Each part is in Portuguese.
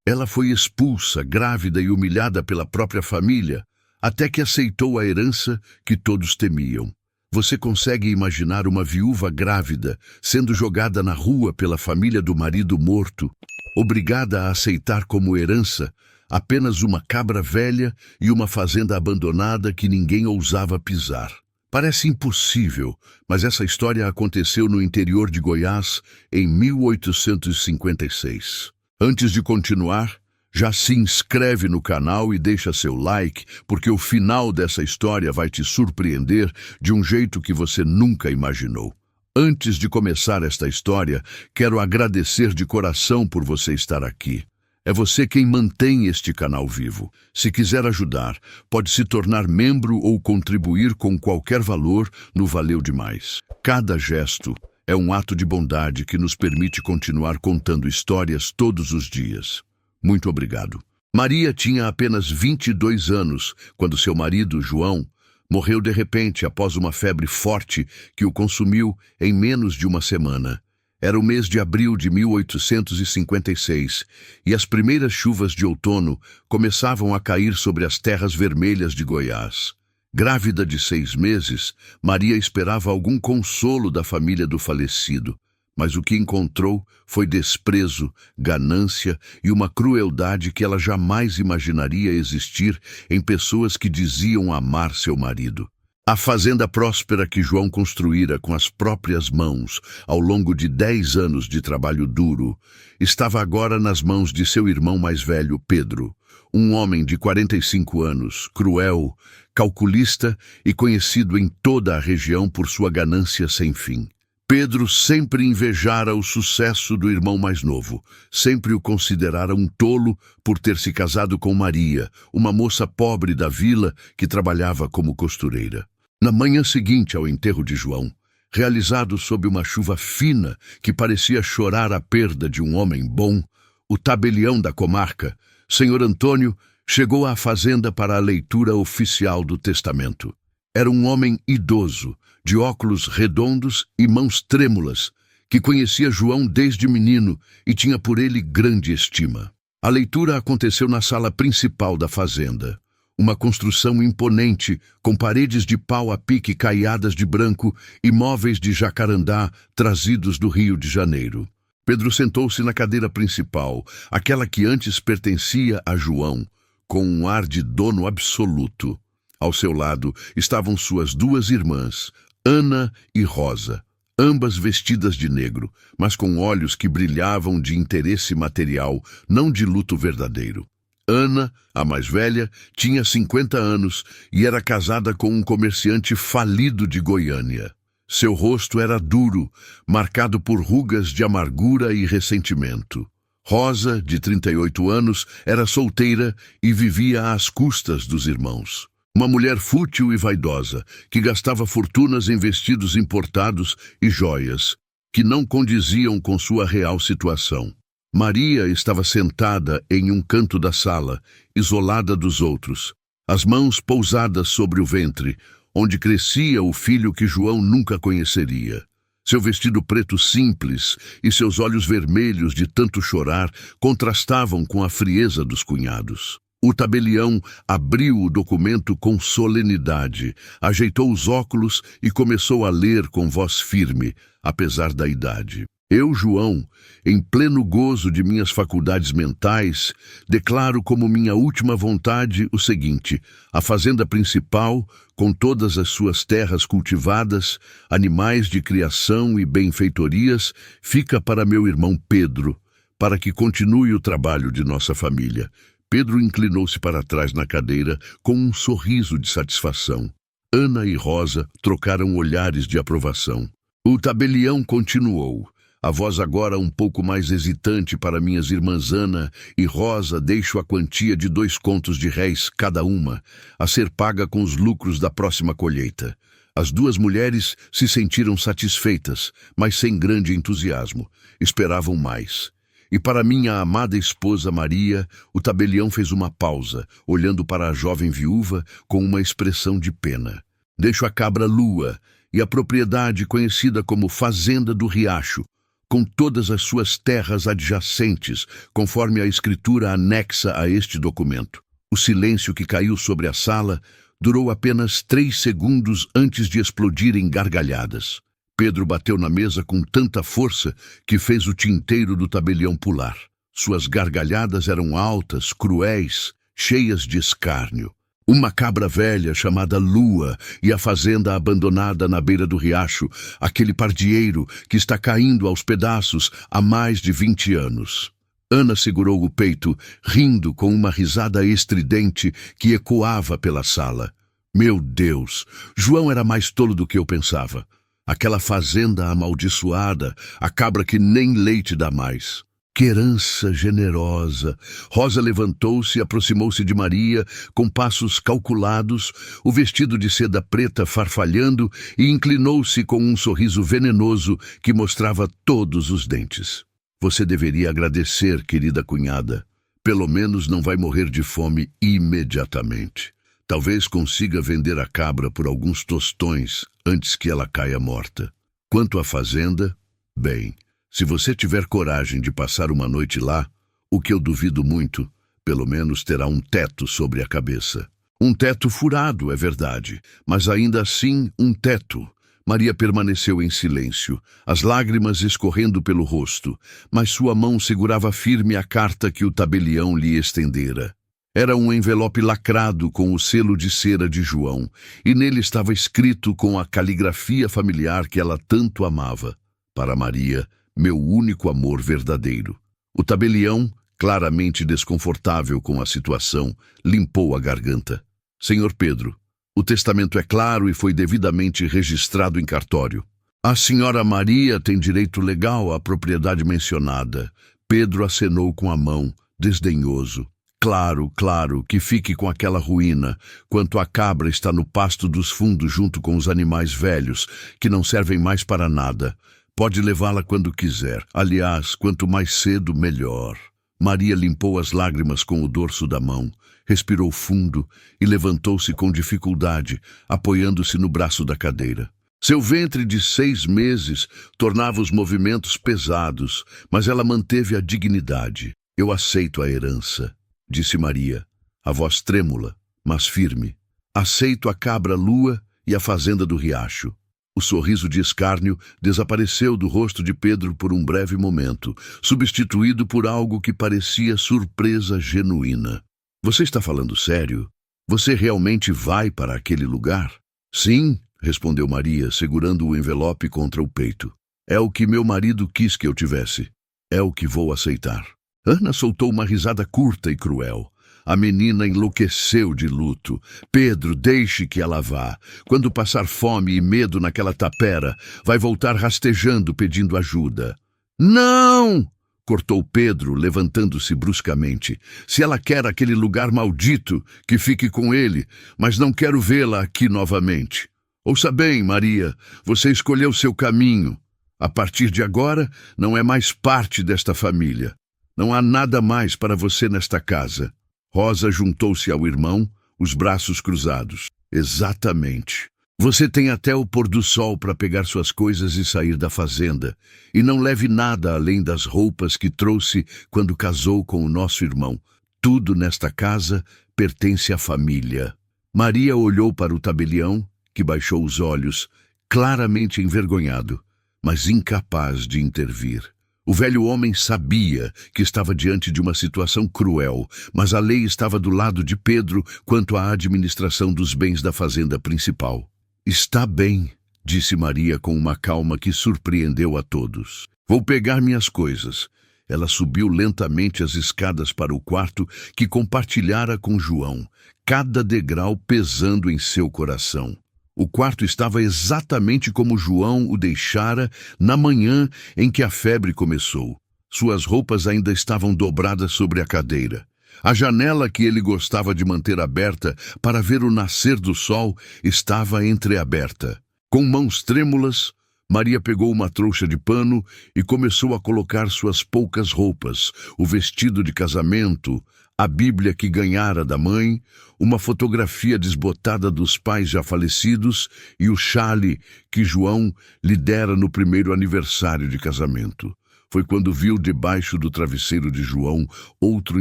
Ela foi expulsa, grávida e humilhada pela própria família, até que aceitou a herança que todos temiam. Você consegue imaginar uma viúva grávida sendo jogada na rua pela família do marido morto, obrigada a aceitar como herança apenas uma cabra velha e uma fazenda abandonada que ninguém ousava pisar? Parece impossível, mas essa história aconteceu no interior de Goiás em 1856. Antes de continuar, já se inscreve no canal e deixa seu like, porque o final dessa história vai te surpreender de um jeito que você nunca imaginou. Antes de começar esta história, quero agradecer de coração por você estar aqui. É você quem mantém este canal vivo. Se quiser ajudar, pode se tornar membro ou contribuir com qualquer valor no Valeu Demais. Cada gesto é um ato de bondade que nos permite continuar contando histórias todos os dias. Muito obrigado. Maria tinha apenas 22 anos quando seu marido, João, morreu de repente após uma febre forte que o consumiu em menos de uma semana. Era o mês de abril de 1856 e as primeiras chuvas de outono começavam a cair sobre as terras vermelhas de Goiás. Grávida de 6 meses, Maria esperava algum consolo da família do falecido, mas o que encontrou foi desprezo, ganância e uma crueldade que ela jamais imaginaria existir em pessoas que diziam amar seu marido. A fazenda próspera que João construíra com as próprias mãos ao longo de 10 anos de trabalho duro estava agora nas mãos de seu irmão mais velho, Pedro, um homem de 45 anos, cruel, calculista e conhecido em toda a região por sua ganância sem fim. Pedro sempre invejara o sucesso do irmão mais novo, sempre o considerara um tolo por ter se casado com Maria, uma moça pobre da vila que trabalhava como costureira. Na manhã seguinte ao enterro de João, realizado sob uma chuva fina que parecia chorar a perda de um homem bom, o tabelião da comarca, Senhor Antônio, chegou à fazenda para a leitura oficial do testamento. Era um homem idoso, de óculos redondos e mãos trêmulas, que conhecia João desde menino e tinha por ele grande estima. A leitura aconteceu na sala principal da fazenda. Uma construção imponente, com paredes de pau a pique caiadas de branco e móveis de jacarandá trazidos do Rio de Janeiro. Pedro sentou-se na cadeira principal, aquela que antes pertencia a João, com um ar de dono absoluto. Ao seu lado estavam suas 2 irmãs, Ana e Rosa, ambas vestidas de negro, mas com olhos que brilhavam de interesse material, não de luto verdadeiro. Ana, a mais velha, tinha 50 anos e era casada com um comerciante falido de Goiânia. Seu rosto era duro, marcado por rugas de amargura e ressentimento. Rosa, de 38 anos, era solteira e vivia às custas dos irmãos. Uma mulher fútil e vaidosa, que gastava fortunas em vestidos importados e joias, que não condiziam com sua real situação. Maria estava sentada em um canto da sala, isolada dos outros, as mãos pousadas sobre o ventre, onde crescia o filho que João nunca conheceria. Seu vestido preto simples e seus olhos vermelhos de tanto chorar contrastavam com a frieza dos cunhados. O tabelião abriu o documento com solenidade, ajeitou os óculos e começou a ler com voz firme, apesar da idade. Eu, João, em pleno gozo de minhas faculdades mentais, declaro como minha última vontade o seguinte: a fazenda principal, com todas as suas terras cultivadas, animais de criação e benfeitorias, fica para meu irmão Pedro, para que continue o trabalho de nossa família. Pedro inclinou-se para trás na cadeira com um sorriso de satisfação. Ana e Rosa trocaram olhares de aprovação. O tabelião continuou. A voz agora um pouco mais hesitante para minhas irmãs Ana e Rosa: deixo a quantia de 2 contos de réis cada uma, a ser paga com os lucros da próxima colheita. As 2 mulheres se sentiram satisfeitas, mas sem grande entusiasmo. Esperavam mais. E para minha amada esposa Maria, o tabelião fez uma pausa, olhando para a jovem viúva com uma expressão de pena. Deixo a cabra Lua e a propriedade conhecida como Fazenda do Riacho, com todas as suas terras adjacentes, conforme a escritura anexa a este documento. O silêncio que caiu sobre a sala durou apenas 3 segundos antes de explodir em gargalhadas. Pedro bateu na mesa com tanta força que fez o tinteiro do tabelião pular. Suas gargalhadas eram altas, cruéis, cheias de escárnio. Uma cabra velha chamada Lua e a fazenda abandonada na beira do riacho, aquele pardieiro que está caindo aos pedaços há mais de 20 anos. Ana segurou o peito, rindo com uma risada estridente que ecoava pela sala. Meu Deus, João era mais tolo do que eu pensava. Aquela fazenda amaldiçoada, a cabra que nem leite dá mais. Que herança generosa! Rosa levantou-se e aproximou-se de Maria, com passos calculados, o vestido de seda preta farfalhando, e inclinou-se com um sorriso venenoso que mostrava todos os dentes. Você deveria agradecer, querida cunhada. Pelo menos não vai morrer de fome imediatamente. Talvez consiga vender a cabra por alguns tostões antes que ela caia morta. Quanto à fazenda, bem, se você tiver coragem de passar uma noite lá, o que eu duvido muito, pelo menos terá um teto sobre a cabeça. Um teto furado, é verdade, mas ainda assim um teto. Maria permaneceu em silêncio, as lágrimas escorrendo pelo rosto, mas sua mão segurava firme a carta que o tabelião lhe estendera. Era um envelope lacrado com o selo de cera de João, e nele estava escrito com a caligrafia familiar que ela tanto amava. Para Maria, meu único amor verdadeiro. O tabelião, claramente desconfortável com a situação, limpou a garganta. Senhor Pedro, o testamento é claro e foi devidamente registrado em cartório. A senhora Maria tem direito legal à propriedade mencionada. Pedro acenou com a mão, desdenhoso. Claro, claro, que fique com aquela ruína, quanto a cabra está no pasto dos fundos junto com os animais velhos, que não servem mais para nada. Pode levá-la quando quiser. Aliás, quanto mais cedo, melhor. Maria limpou as lágrimas com o dorso da mão, respirou fundo e levantou-se com dificuldade, apoiando-se no braço da cadeira. Seu ventre de 6 meses tornava os movimentos pesados, mas ela manteve a dignidade. Eu aceito a herança, disse Maria, a voz trêmula, mas firme. Aceito a cabra Lua e a fazenda do riacho. O sorriso de escárnio desapareceu do rosto de Pedro por um breve momento, substituído por algo que parecia surpresa genuína. Você está falando sério? Você realmente vai para aquele lugar? Sim, respondeu Maria, segurando o envelope contra o peito. É o que meu marido quis que eu tivesse. É o que vou aceitar. Ana soltou uma risada curta e cruel. A menina enlouqueceu de luto. Pedro, deixe que ela vá. Quando passar fome e medo naquela tapera, vai voltar rastejando pedindo ajuda. Não! Cortou Pedro, levantando-se bruscamente. Se ela quer aquele lugar maldito, que fique com ele, mas não quero vê-la aqui novamente. Ouça bem, Maria, você escolheu seu caminho. A partir de agora, não é mais parte desta família. Não há nada mais para você nesta casa. Rosa juntou-se ao irmão, os braços cruzados. Exatamente. Você tem até o pôr do sol para pegar suas coisas e sair da fazenda. E não leve nada além das roupas que trouxe quando casou com o nosso irmão. Tudo nesta casa pertence à família. Maria olhou para o tabelião, que baixou os olhos, claramente envergonhado, mas incapaz de intervir. O velho homem sabia que estava diante de uma situação cruel, mas a lei estava do lado de Pedro quanto à administração dos bens da fazenda principal. Está bem, disse Maria com uma calma que surpreendeu a todos. Vou pegar minhas coisas. Ela subiu lentamente as escadas para o quarto que compartilhara com João, cada degrau pesando em seu coração. O quarto estava exatamente como João o deixara na manhã em que a febre começou. Suas roupas ainda estavam dobradas sobre a cadeira. A janela que ele gostava de manter aberta para ver o nascer do sol estava entreaberta. Com mãos trêmulas, Maria pegou uma trouxa de pano e começou a colocar suas poucas roupas, o vestido de casamento, a Bíblia que ganhara da mãe, uma fotografia desbotada dos pais já falecidos e o chale que João lhe dera no primeiro aniversário de casamento. Foi quando viu debaixo do travesseiro de João outro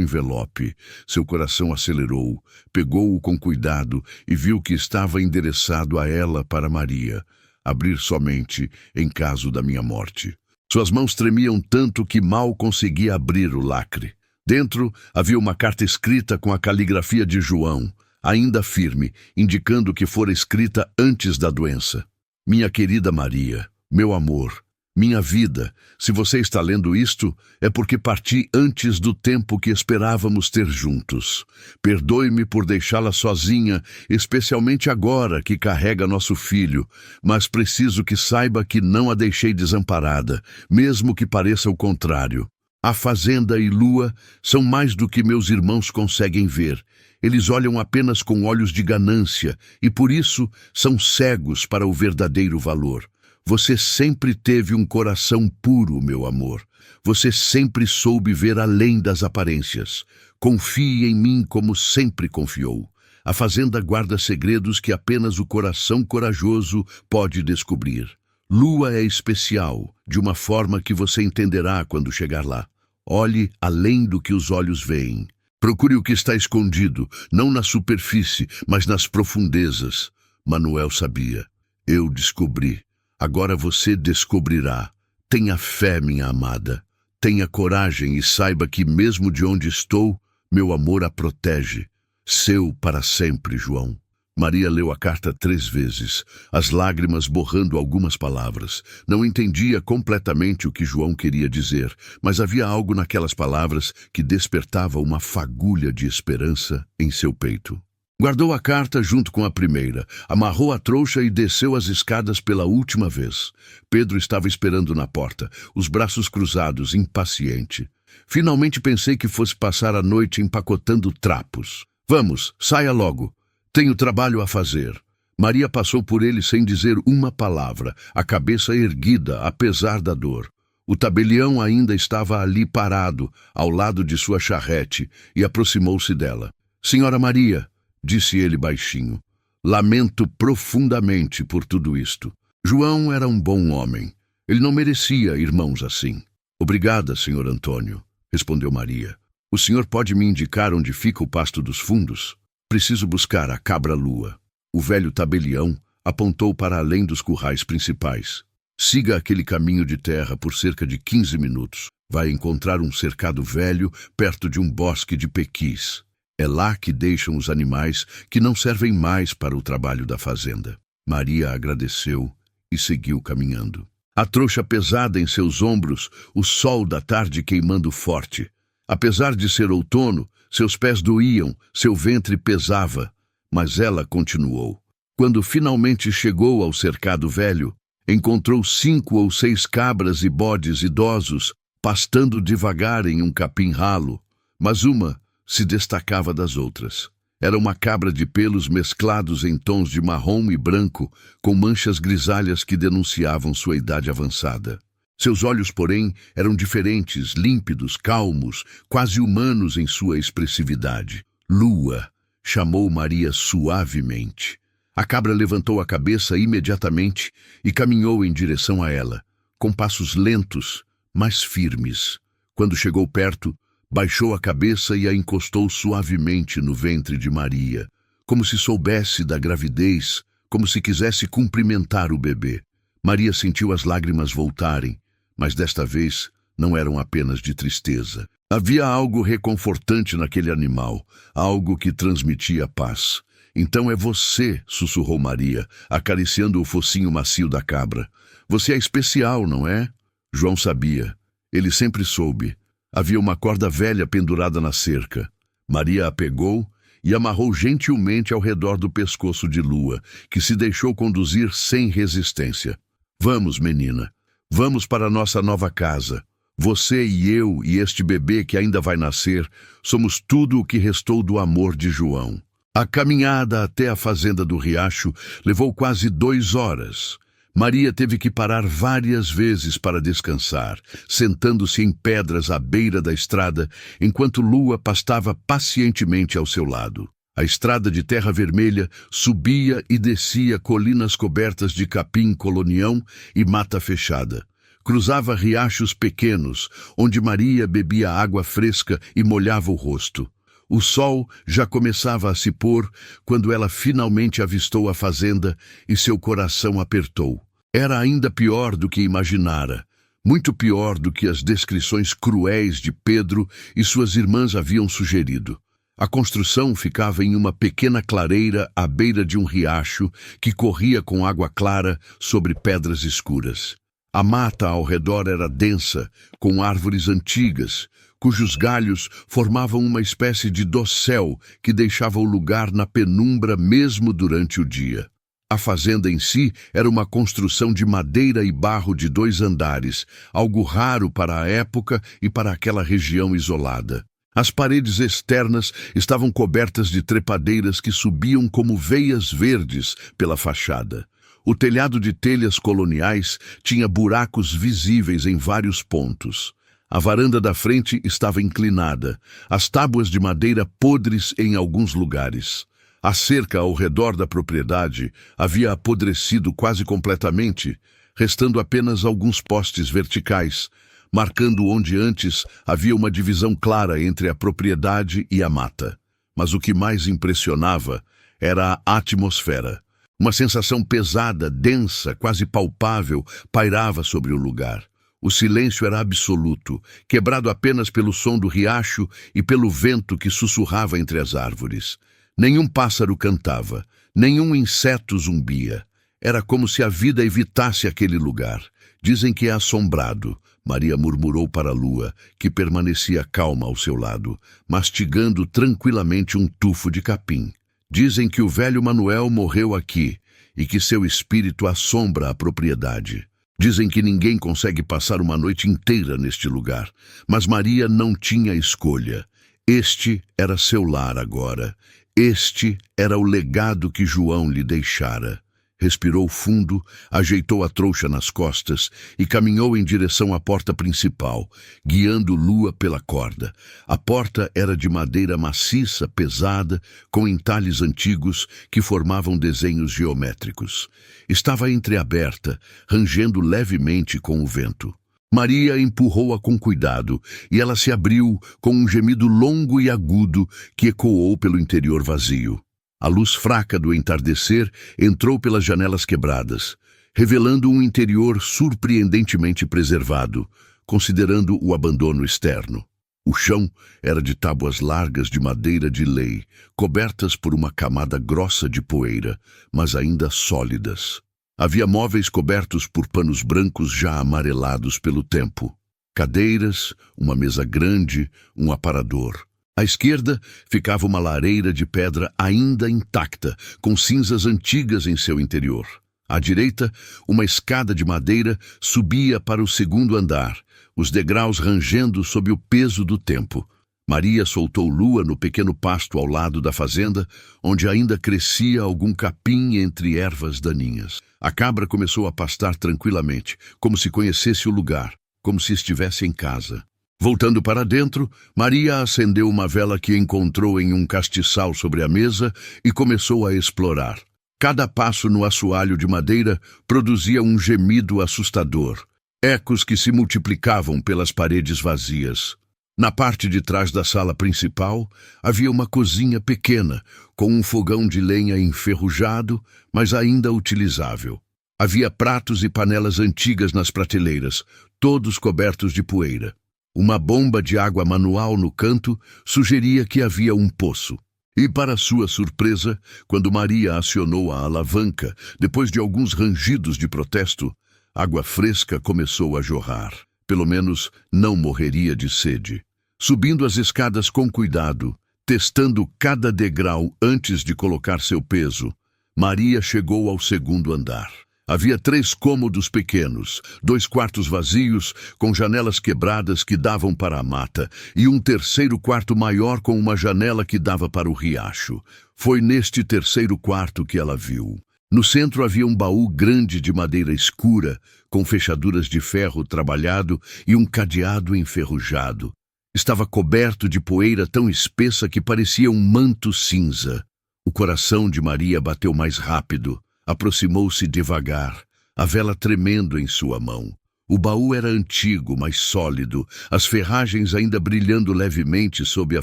envelope. Seu coração acelerou, pegou-o com cuidado e viu que estava endereçado a ela para Maria. Abrir somente em caso da minha morte. Suas mãos tremiam tanto que mal conseguia abrir o lacre. Dentro havia uma carta escrita com a caligrafia de João, ainda firme, indicando que fora escrita antes da doença. Minha querida Maria, meu amor, minha vida, se você está lendo isto, é porque parti antes do tempo que esperávamos ter juntos. Perdoe-me por deixá-la sozinha, especialmente agora que carrega nosso filho, mas preciso que saiba que não a deixei desamparada, mesmo que pareça o contrário. A fazenda e Lua são mais do que meus irmãos conseguem ver. Eles olham apenas com olhos de ganância e, por isso, são cegos para o verdadeiro valor. Você sempre teve um coração puro, meu amor. Você sempre soube ver além das aparências. Confie em mim como sempre confiou. A fazenda guarda segredos que apenas o coração corajoso pode descobrir. Lua é especial, de uma forma que você entenderá quando chegar lá. Olhe além do que os olhos veem. Procure o que está escondido, não na superfície, mas nas profundezas. Manuel sabia. Eu descobri. Agora você descobrirá. Tenha fé, minha amada. Tenha coragem e saiba que, mesmo de onde estou, meu amor a protege. Seu para sempre, João. Maria leu a carta 3 vezes, as lágrimas borrando algumas palavras. Não entendia completamente o que João queria dizer, mas havia algo naquelas palavras que despertava uma fagulha de esperança em seu peito. Guardou a carta junto com a primeira, amarrou a trouxa e desceu as escadas pela última vez. Pedro estava esperando na porta, os braços cruzados, impaciente. Finalmente pensei que fosse passar a noite empacotando trapos. Vamos, saia logo. Tenho trabalho a fazer. Maria passou por ele sem dizer uma palavra, a cabeça erguida, apesar da dor. O tabelião ainda estava ali parado, ao lado de sua charrete, e aproximou-se dela. Senhora Maria, disse ele baixinho, lamento profundamente por tudo isto. João era um bom homem. Ele não merecia irmãos assim. Obrigada, senhor Antônio, respondeu Maria. O senhor pode me indicar onde fica o pasto dos fundos? Preciso buscar a cabra-lua. O velho tabelião apontou para além dos currais principais. Siga aquele caminho de terra por cerca de 15 minutos. Vai encontrar um cercado velho perto de um bosque de pequis. É lá que deixam os animais que não servem mais para o trabalho da fazenda. Maria agradeceu e seguiu caminhando. A trouxa pesada em seus ombros, o sol da tarde queimando forte. Apesar de ser outono, seus pés doíam, seu ventre pesava, mas ela continuou. Quando finalmente chegou ao cercado velho, encontrou 5 ou 6 cabras e bodes idosos pastando devagar em um capim ralo, mas uma se destacava das outras. Era uma cabra de pelos mesclados em tons de marrom e branco, com manchas grisalhas que denunciavam sua idade avançada. Seus olhos, porém, eram diferentes, límpidos, calmos, quase humanos em sua expressividade. Lua, chamou Maria suavemente. A cabra levantou a cabeça imediatamente e caminhou em direção a ela, com passos lentos, mas firmes. Quando chegou perto, baixou a cabeça e a encostou suavemente no ventre de Maria, como se soubesse da gravidez, como se quisesse cumprimentar o bebê. Maria sentiu as lágrimas voltarem, mas desta vez não eram apenas de tristeza. Havia algo reconfortante naquele animal, algo que transmitia paz. Então é você, sussurrou Maria, acariciando o focinho macio da cabra. Você é especial, não é? João sabia. Ele sempre soube. Havia uma corda velha pendurada na cerca. Maria a pegou e amarrou gentilmente ao redor do pescoço de Lua, que se deixou conduzir sem resistência. Vamos, menina. Vamos para nossa nova casa. Você e eu e este bebê que ainda vai nascer somos tudo o que restou do amor de João. A caminhada até a fazenda do riacho levou quase 2 horas. Maria teve que parar várias vezes para descansar, sentando-se em pedras à beira da estrada, enquanto Lua pastava pacientemente ao seu lado. A estrada de terra vermelha subia e descia colinas cobertas de capim-colonião e mata fechada. Cruzava riachos pequenos, onde Maria bebia água fresca e molhava o rosto. O sol já começava a se pôr quando ela finalmente avistou a fazenda e seu coração apertou. Era ainda pior do que imaginara, muito pior do que as descrições cruéis de Pedro e suas irmãs haviam sugerido. A construção ficava em uma pequena clareira à beira de um riacho que corria com água clara sobre pedras escuras. A mata ao redor era densa, com árvores antigas, cujos galhos formavam uma espécie de dossel que deixava o lugar na penumbra mesmo durante o dia. A fazenda em si era uma construção de madeira e barro de 2 andares, algo raro para a época e para aquela região isolada. As paredes externas estavam cobertas de trepadeiras que subiam como veias verdes pela fachada. O telhado de telhas coloniais tinha buracos visíveis em vários pontos. A varanda da frente estava inclinada, as tábuas de madeira podres em alguns lugares. A cerca ao redor da propriedade havia apodrecido quase completamente, restando apenas alguns postes verticais, marcando onde antes havia uma divisão clara entre a propriedade e a mata. Mas o que mais impressionava era a atmosfera. Uma sensação pesada, densa, quase palpável, pairava sobre o lugar. O silêncio era absoluto, quebrado apenas pelo som do riacho e pelo vento que sussurrava entre as árvores. Nenhum pássaro cantava, nenhum inseto zumbia. Era como se a vida evitasse aquele lugar. Dizem que é assombrado, Maria murmurou para a Lua, que permanecia calma ao seu lado, mastigando tranquilamente um tufo de capim. Dizem que o velho Manuel morreu aqui e que seu espírito assombra a propriedade. Dizem que ninguém consegue passar uma noite inteira neste lugar, mas Maria não tinha escolha. Este era seu lar agora. Este era o legado que João lhe deixara. Respirou fundo, ajeitou a trouxa nas costas e caminhou em direção à porta principal, guiando Lua pela corda. A porta era de madeira maciça, pesada, com entalhes antigos que formavam desenhos geométricos. Estava entreaberta, rangendo levemente com o vento. Maria empurrou-a com cuidado e ela se abriu com um gemido longo e agudo que ecoou pelo interior vazio. A luz fraca do entardecer entrou pelas janelas quebradas, revelando um interior surpreendentemente preservado, considerando o abandono externo. O chão era de tábuas largas de madeira de lei, cobertas por uma camada grossa de poeira, mas ainda sólidas. Havia móveis cobertos por panos brancos já amarelados pelo tempo. Cadeiras, uma mesa grande, um aparador. À esquerda ficava uma lareira de pedra ainda intacta, com cinzas antigas em seu interior. À direita, uma escada de madeira subia para o 2º andar, os degraus rangendo sob o peso do tempo. Maria soltou Lua no pequeno pasto ao lado da fazenda, onde ainda crescia algum capim entre ervas daninhas. A cabra começou a pastar tranquilamente, como se conhecesse o lugar, como se estivesse em casa. Voltando para dentro, Maria acendeu uma vela que encontrou em um castiçal sobre a mesa e começou a explorar. Cada passo no assoalho de madeira produzia um gemido assustador, ecos que se multiplicavam pelas paredes vazias. Na parte de trás da sala principal, havia uma cozinha pequena, com um fogão de lenha enferrujado, mas ainda utilizável. Havia pratos e panelas antigas nas prateleiras, todos cobertos de poeira. Uma bomba de água manual no canto sugeria que havia um poço. E, para sua surpresa, quando Maria acionou a alavanca, depois de alguns rangidos de protesto, água fresca começou a jorrar. Pelo menos não morreria de sede. Subindo as escadas com cuidado, testando cada degrau antes de colocar seu peso, Maria chegou ao 2º andar. Havia 3 cômodos pequenos, 2 quartos vazios, com janelas quebradas que davam para a mata, e um 3º quarto maior com uma janela que dava para o riacho. Foi neste 3º quarto que ela viu No centro havia um baú grande de madeira escura, com fechaduras de ferro trabalhado e um cadeado enferrujado. Estava coberto de poeira tão espessa que parecia um manto cinza. O coração de Maria bateu mais rápido. Aproximou-se devagar, a vela tremendo em sua mão. O baú era antigo, mas sólido, as ferragens ainda brilhando levemente sob a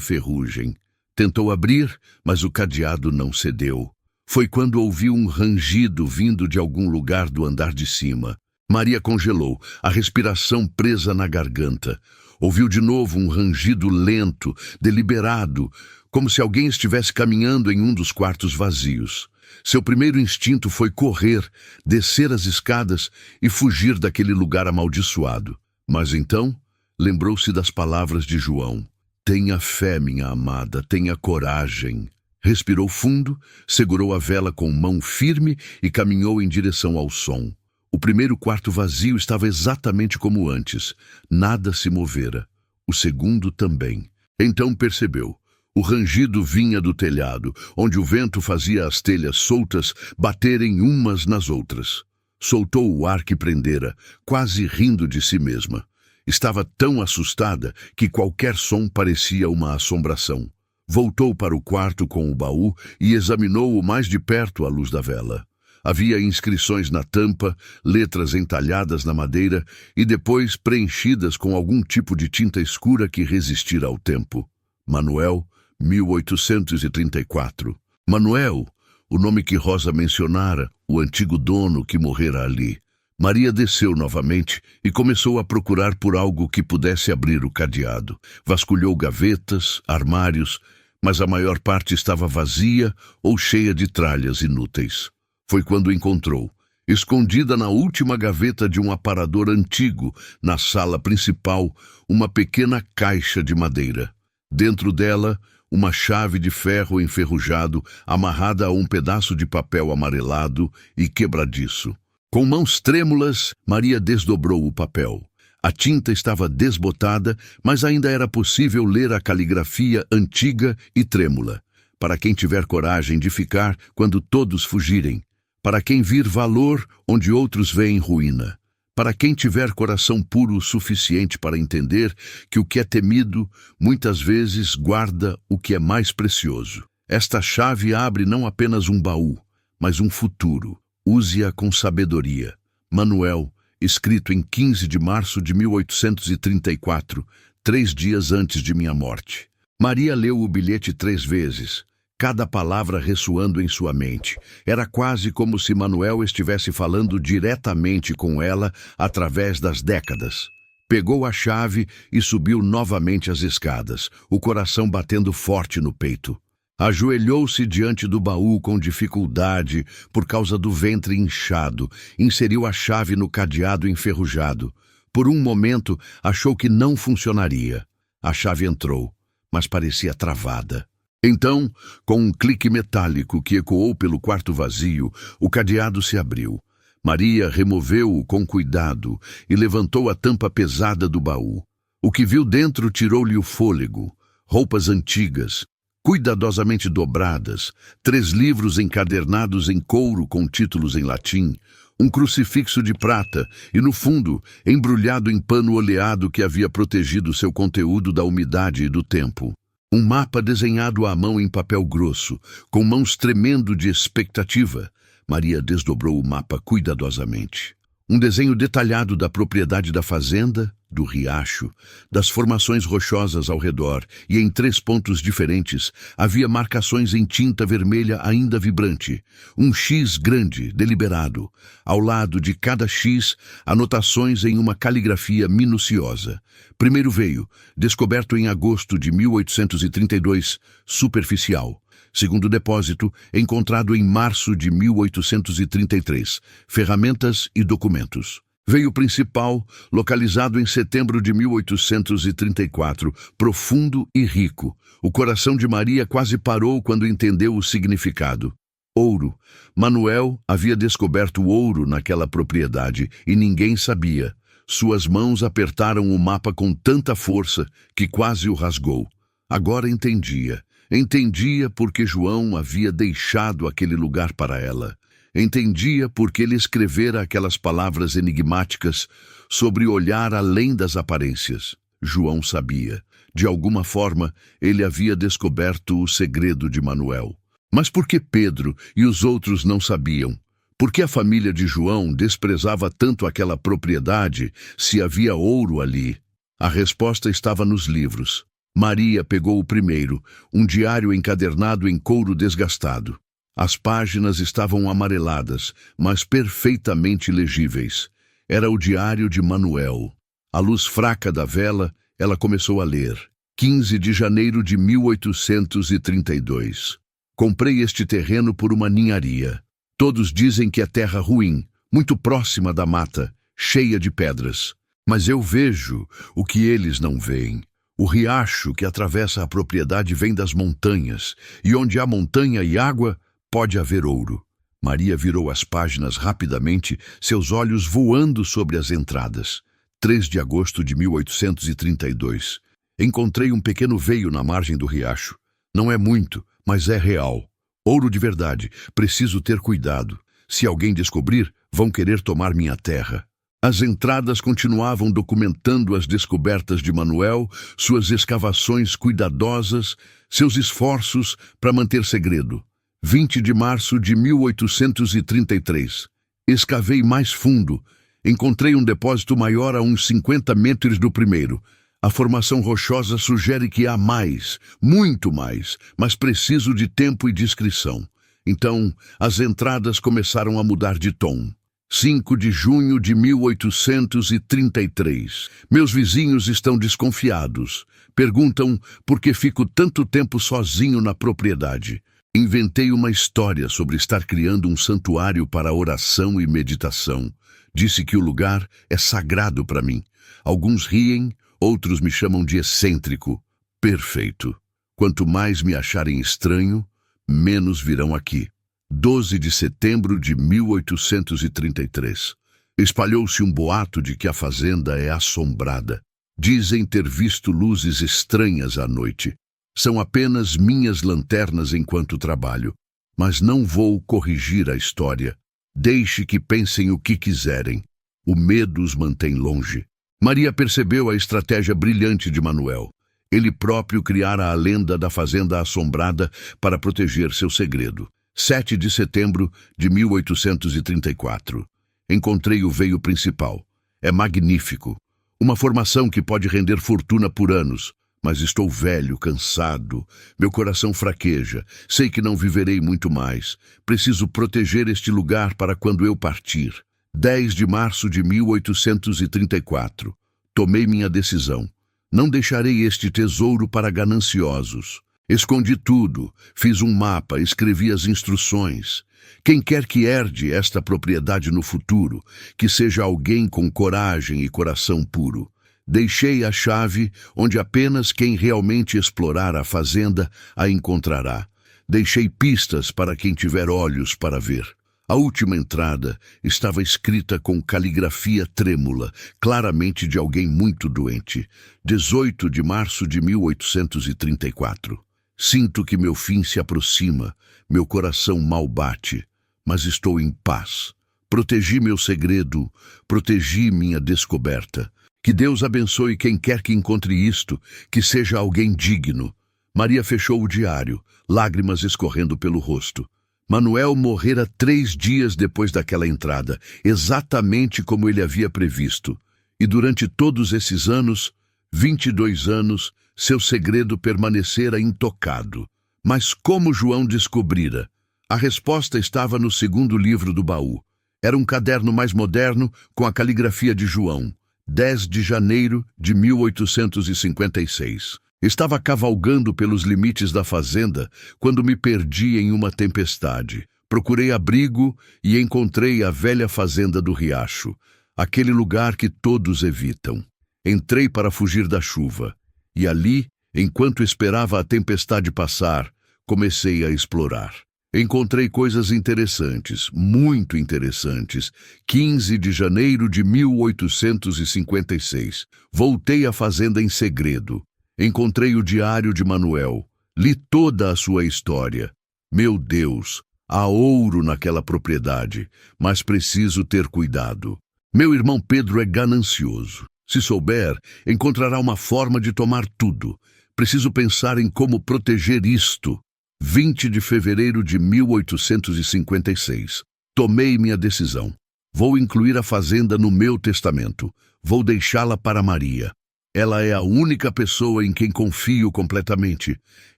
ferrugem. Tentou abrir, mas o cadeado não cedeu. Foi quando ouviu um rangido vindo de algum lugar do andar de cima. Maria congelou, a respiração presa na garganta. Ouviu de novo um rangido lento, deliberado, como se alguém estivesse caminhando em um dos quartos vazios. Seu primeiro instinto foi correr, descer as escadas e fugir daquele lugar amaldiçoado. Mas então, lembrou-se das palavras de João. Tenha fé, minha amada, tenha coragem. Respirou fundo, segurou a vela com mão firme e caminhou em direção ao som. O primeiro quarto vazio estava exatamente como antes. Nada se movera. O segundo também. Então percebeu. O rangido vinha do telhado, onde o vento fazia as telhas soltas baterem umas nas outras. Soltou o ar que prendera, quase rindo de si mesma. Estava tão assustada que qualquer som parecia uma assombração. Voltou para o quarto com o baú e examinou-o mais de perto à luz da vela. Havia inscrições na tampa, letras entalhadas na madeira e depois preenchidas com algum tipo de tinta escura que resistira ao tempo. Manuel, 1834. Manuel, o nome que Rosa mencionara, o antigo dono que morrera ali. Maria desceu novamente e começou a procurar por algo que pudesse abrir o cadeado. Vasculhou gavetas, armários, mas a maior parte estava vazia ou cheia de tralhas inúteis. Foi quando encontrou, escondida na última gaveta de um aparador antigo, na sala principal, uma pequena caixa de madeira. Dentro dela, uma chave de ferro enferrujado amarrada a um pedaço de papel amarelado e quebradiço. Com mãos trêmulas, Maria desdobrou o papel. A tinta estava desbotada, mas ainda era possível ler a caligrafia antiga e trêmula. Para quem tiver coragem de ficar quando todos fugirem. Para quem vir valor onde outros veem ruína. Para quem tiver coração puro o suficiente para entender que o que é temido, muitas vezes guarda o que é mais precioso. Esta chave abre não apenas um baú, mas um futuro. Use-a com sabedoria. Manuel, escrito em 15 de março de 1834, 3 dias antes de minha morte. Maria leu o bilhete 3 vezes. Cada palavra ressoando em sua mente. Era quase como se Manuel estivesse falando diretamente com ela através das décadas. Pegou a chave e subiu novamente as escadas, o coração batendo forte no peito. Ajoelhou-se diante do baú com dificuldade por causa do ventre inchado. Inseriu a chave no cadeado enferrujado. Por um momento, achou que não funcionaria. A chave entrou, mas parecia travada. Então, com um clique metálico que ecoou pelo quarto vazio, o cadeado se abriu. Maria removeu-o com cuidado e levantou a tampa pesada do baú. O que viu dentro tirou-lhe o fôlego. Roupas antigas, cuidadosamente dobradas, 3 livros encadernados em couro com títulos em latim, um crucifixo de prata e, no fundo, embrulhado em pano oleado que havia protegido seu conteúdo da umidade e do tempo. Um mapa desenhado à mão em papel grosso, com mãos tremendo de expectativa. Maria desdobrou o mapa cuidadosamente. Um desenho detalhado da propriedade da fazenda, do riacho, das formações rochosas ao redor, e em 3 pontos diferentes havia marcações em tinta vermelha ainda vibrante. Um X grande, deliberado. Ao lado de cada X, anotações em uma caligrafia minuciosa. Primeiro veio, descoberto em agosto de 1832, superficial. Segundo depósito, encontrado em março de 1833, ferramentas e documentos. Veio o principal, localizado em setembro de 1834, profundo e rico. O coração de Maria quase parou quando entendeu o significado. Ouro. Manuel havia descoberto ouro naquela propriedade e ninguém sabia. Suas mãos apertaram o mapa com tanta força que quase o rasgou. Agora entendia. Entendia porque João havia deixado aquele lugar para ela. Entendia porque ele escrevera aquelas palavras enigmáticas sobre olhar além das aparências. João sabia. De alguma forma, ele havia descoberto o segredo de Manuel. Mas por que Pedro e os outros não sabiam? Por que a família de João desprezava tanto aquela propriedade se havia ouro ali? A resposta estava nos livros. Maria pegou o primeiro, um diário encadernado em couro desgastado. As páginas estavam amareladas, mas perfeitamente legíveis. Era o diário de Manuel. À luz fraca da vela, ela começou a ler. 15 de janeiro de 1832. Comprei este terreno por uma ninharia. Todos dizem que é terra ruim, muito próxima da mata, cheia de pedras. Mas eu vejo o que eles não veem. O riacho que atravessa a propriedade vem das montanhas, e onde há montanha e água, pode haver ouro. Maria virou as páginas rapidamente, seus olhos voando sobre as entradas. 3 de agosto de 1832. Encontrei um pequeno veio na margem do riacho. Não é muito, mas é real. Ouro de verdade. Preciso ter cuidado. Se alguém descobrir, vão querer tomar minha terra. As entradas continuavam documentando as descobertas de Manuel, suas escavações cuidadosas, seus esforços para manter segredo. 20 de março de 1833. Escavei mais fundo. Encontrei um depósito maior a uns 50 metros do primeiro. A formação rochosa sugere que há mais, muito mais, mas preciso de tempo e discrição. Então, as entradas começaram a mudar de tom. 5 de junho de 1833. Meus vizinhos estão desconfiados. Perguntam por que fico tanto tempo sozinho na propriedade. Inventei uma história sobre estar criando um santuário para oração e meditação. Disse que o lugar é sagrado para mim. Alguns riem, outros me chamam de excêntrico. Perfeito. Quanto mais me acharem estranho, menos virão aqui. 12 de setembro de 1833. Espalhou-se um boato de que a fazenda é assombrada. Dizem ter visto luzes estranhas à noite. São apenas minhas lanternas enquanto trabalho. Mas não vou corrigir a história. Deixe que pensem o que quiserem. O medo os mantém longe. Maria percebeu a estratégia brilhante de Manuel. Ele próprio criara a lenda da fazenda assombrada para proteger seu segredo. 7 de setembro de 1834. Encontrei o veio principal. É magnífico. Uma formação que pode render fortuna por anos. Mas estou velho, cansado. Meu coração fraqueja. Sei que não viverei muito mais. Preciso proteger este lugar para quando eu partir. 10 de março de 1834. Tomei minha decisão. Não deixarei este tesouro para gananciosos. Escondi tudo, fiz um mapa, escrevi as instruções. Quem quer que herde esta propriedade no futuro, que seja alguém com coragem e coração puro. Deixei a chave onde apenas quem realmente explorar a fazenda a encontrará. Deixei pistas para quem tiver olhos para ver. A última entrada estava escrita com caligrafia trêmula, claramente de alguém muito doente. 18 de março de 1834. Sinto que meu fim se aproxima, meu coração mal bate, mas estou em paz. Protegi meu segredo, protegi minha descoberta. Que Deus abençoe quem quer que encontre isto, que seja alguém digno. Maria fechou o diário, lágrimas escorrendo pelo rosto. Manuel morrera 3 dias depois daquela entrada, exatamente como ele havia previsto. E durante todos esses anos, 22 anos, seu segredo permanecera intocado. Mas como João descobrira? A resposta estava no segundo livro do baú. Era um caderno mais moderno com a caligrafia de João. 10 de janeiro de 1856. Estava cavalgando pelos limites da fazenda quando me perdi em uma tempestade. Procurei abrigo e encontrei a velha fazenda do riacho, aquele lugar que todos evitam. Entrei para fugir da chuva, e ali, enquanto esperava a tempestade passar, comecei a explorar. Encontrei coisas interessantes, muito interessantes. 15 de janeiro de 1856. Voltei à fazenda em segredo. Encontrei o diário de Manuel. Li toda a sua história. Meu Deus, Há ouro naquela propriedade, mas preciso ter cuidado. Meu irmão Pedro é ganancioso. Se souber, encontrará uma forma de tomar tudo. Preciso pensar em como proteger isto. 20 de fevereiro de 1856. Tomei minha decisão. Vou incluir a fazenda no meu testamento. Vou deixá-la para Maria. Ela é a única pessoa em quem confio completamente.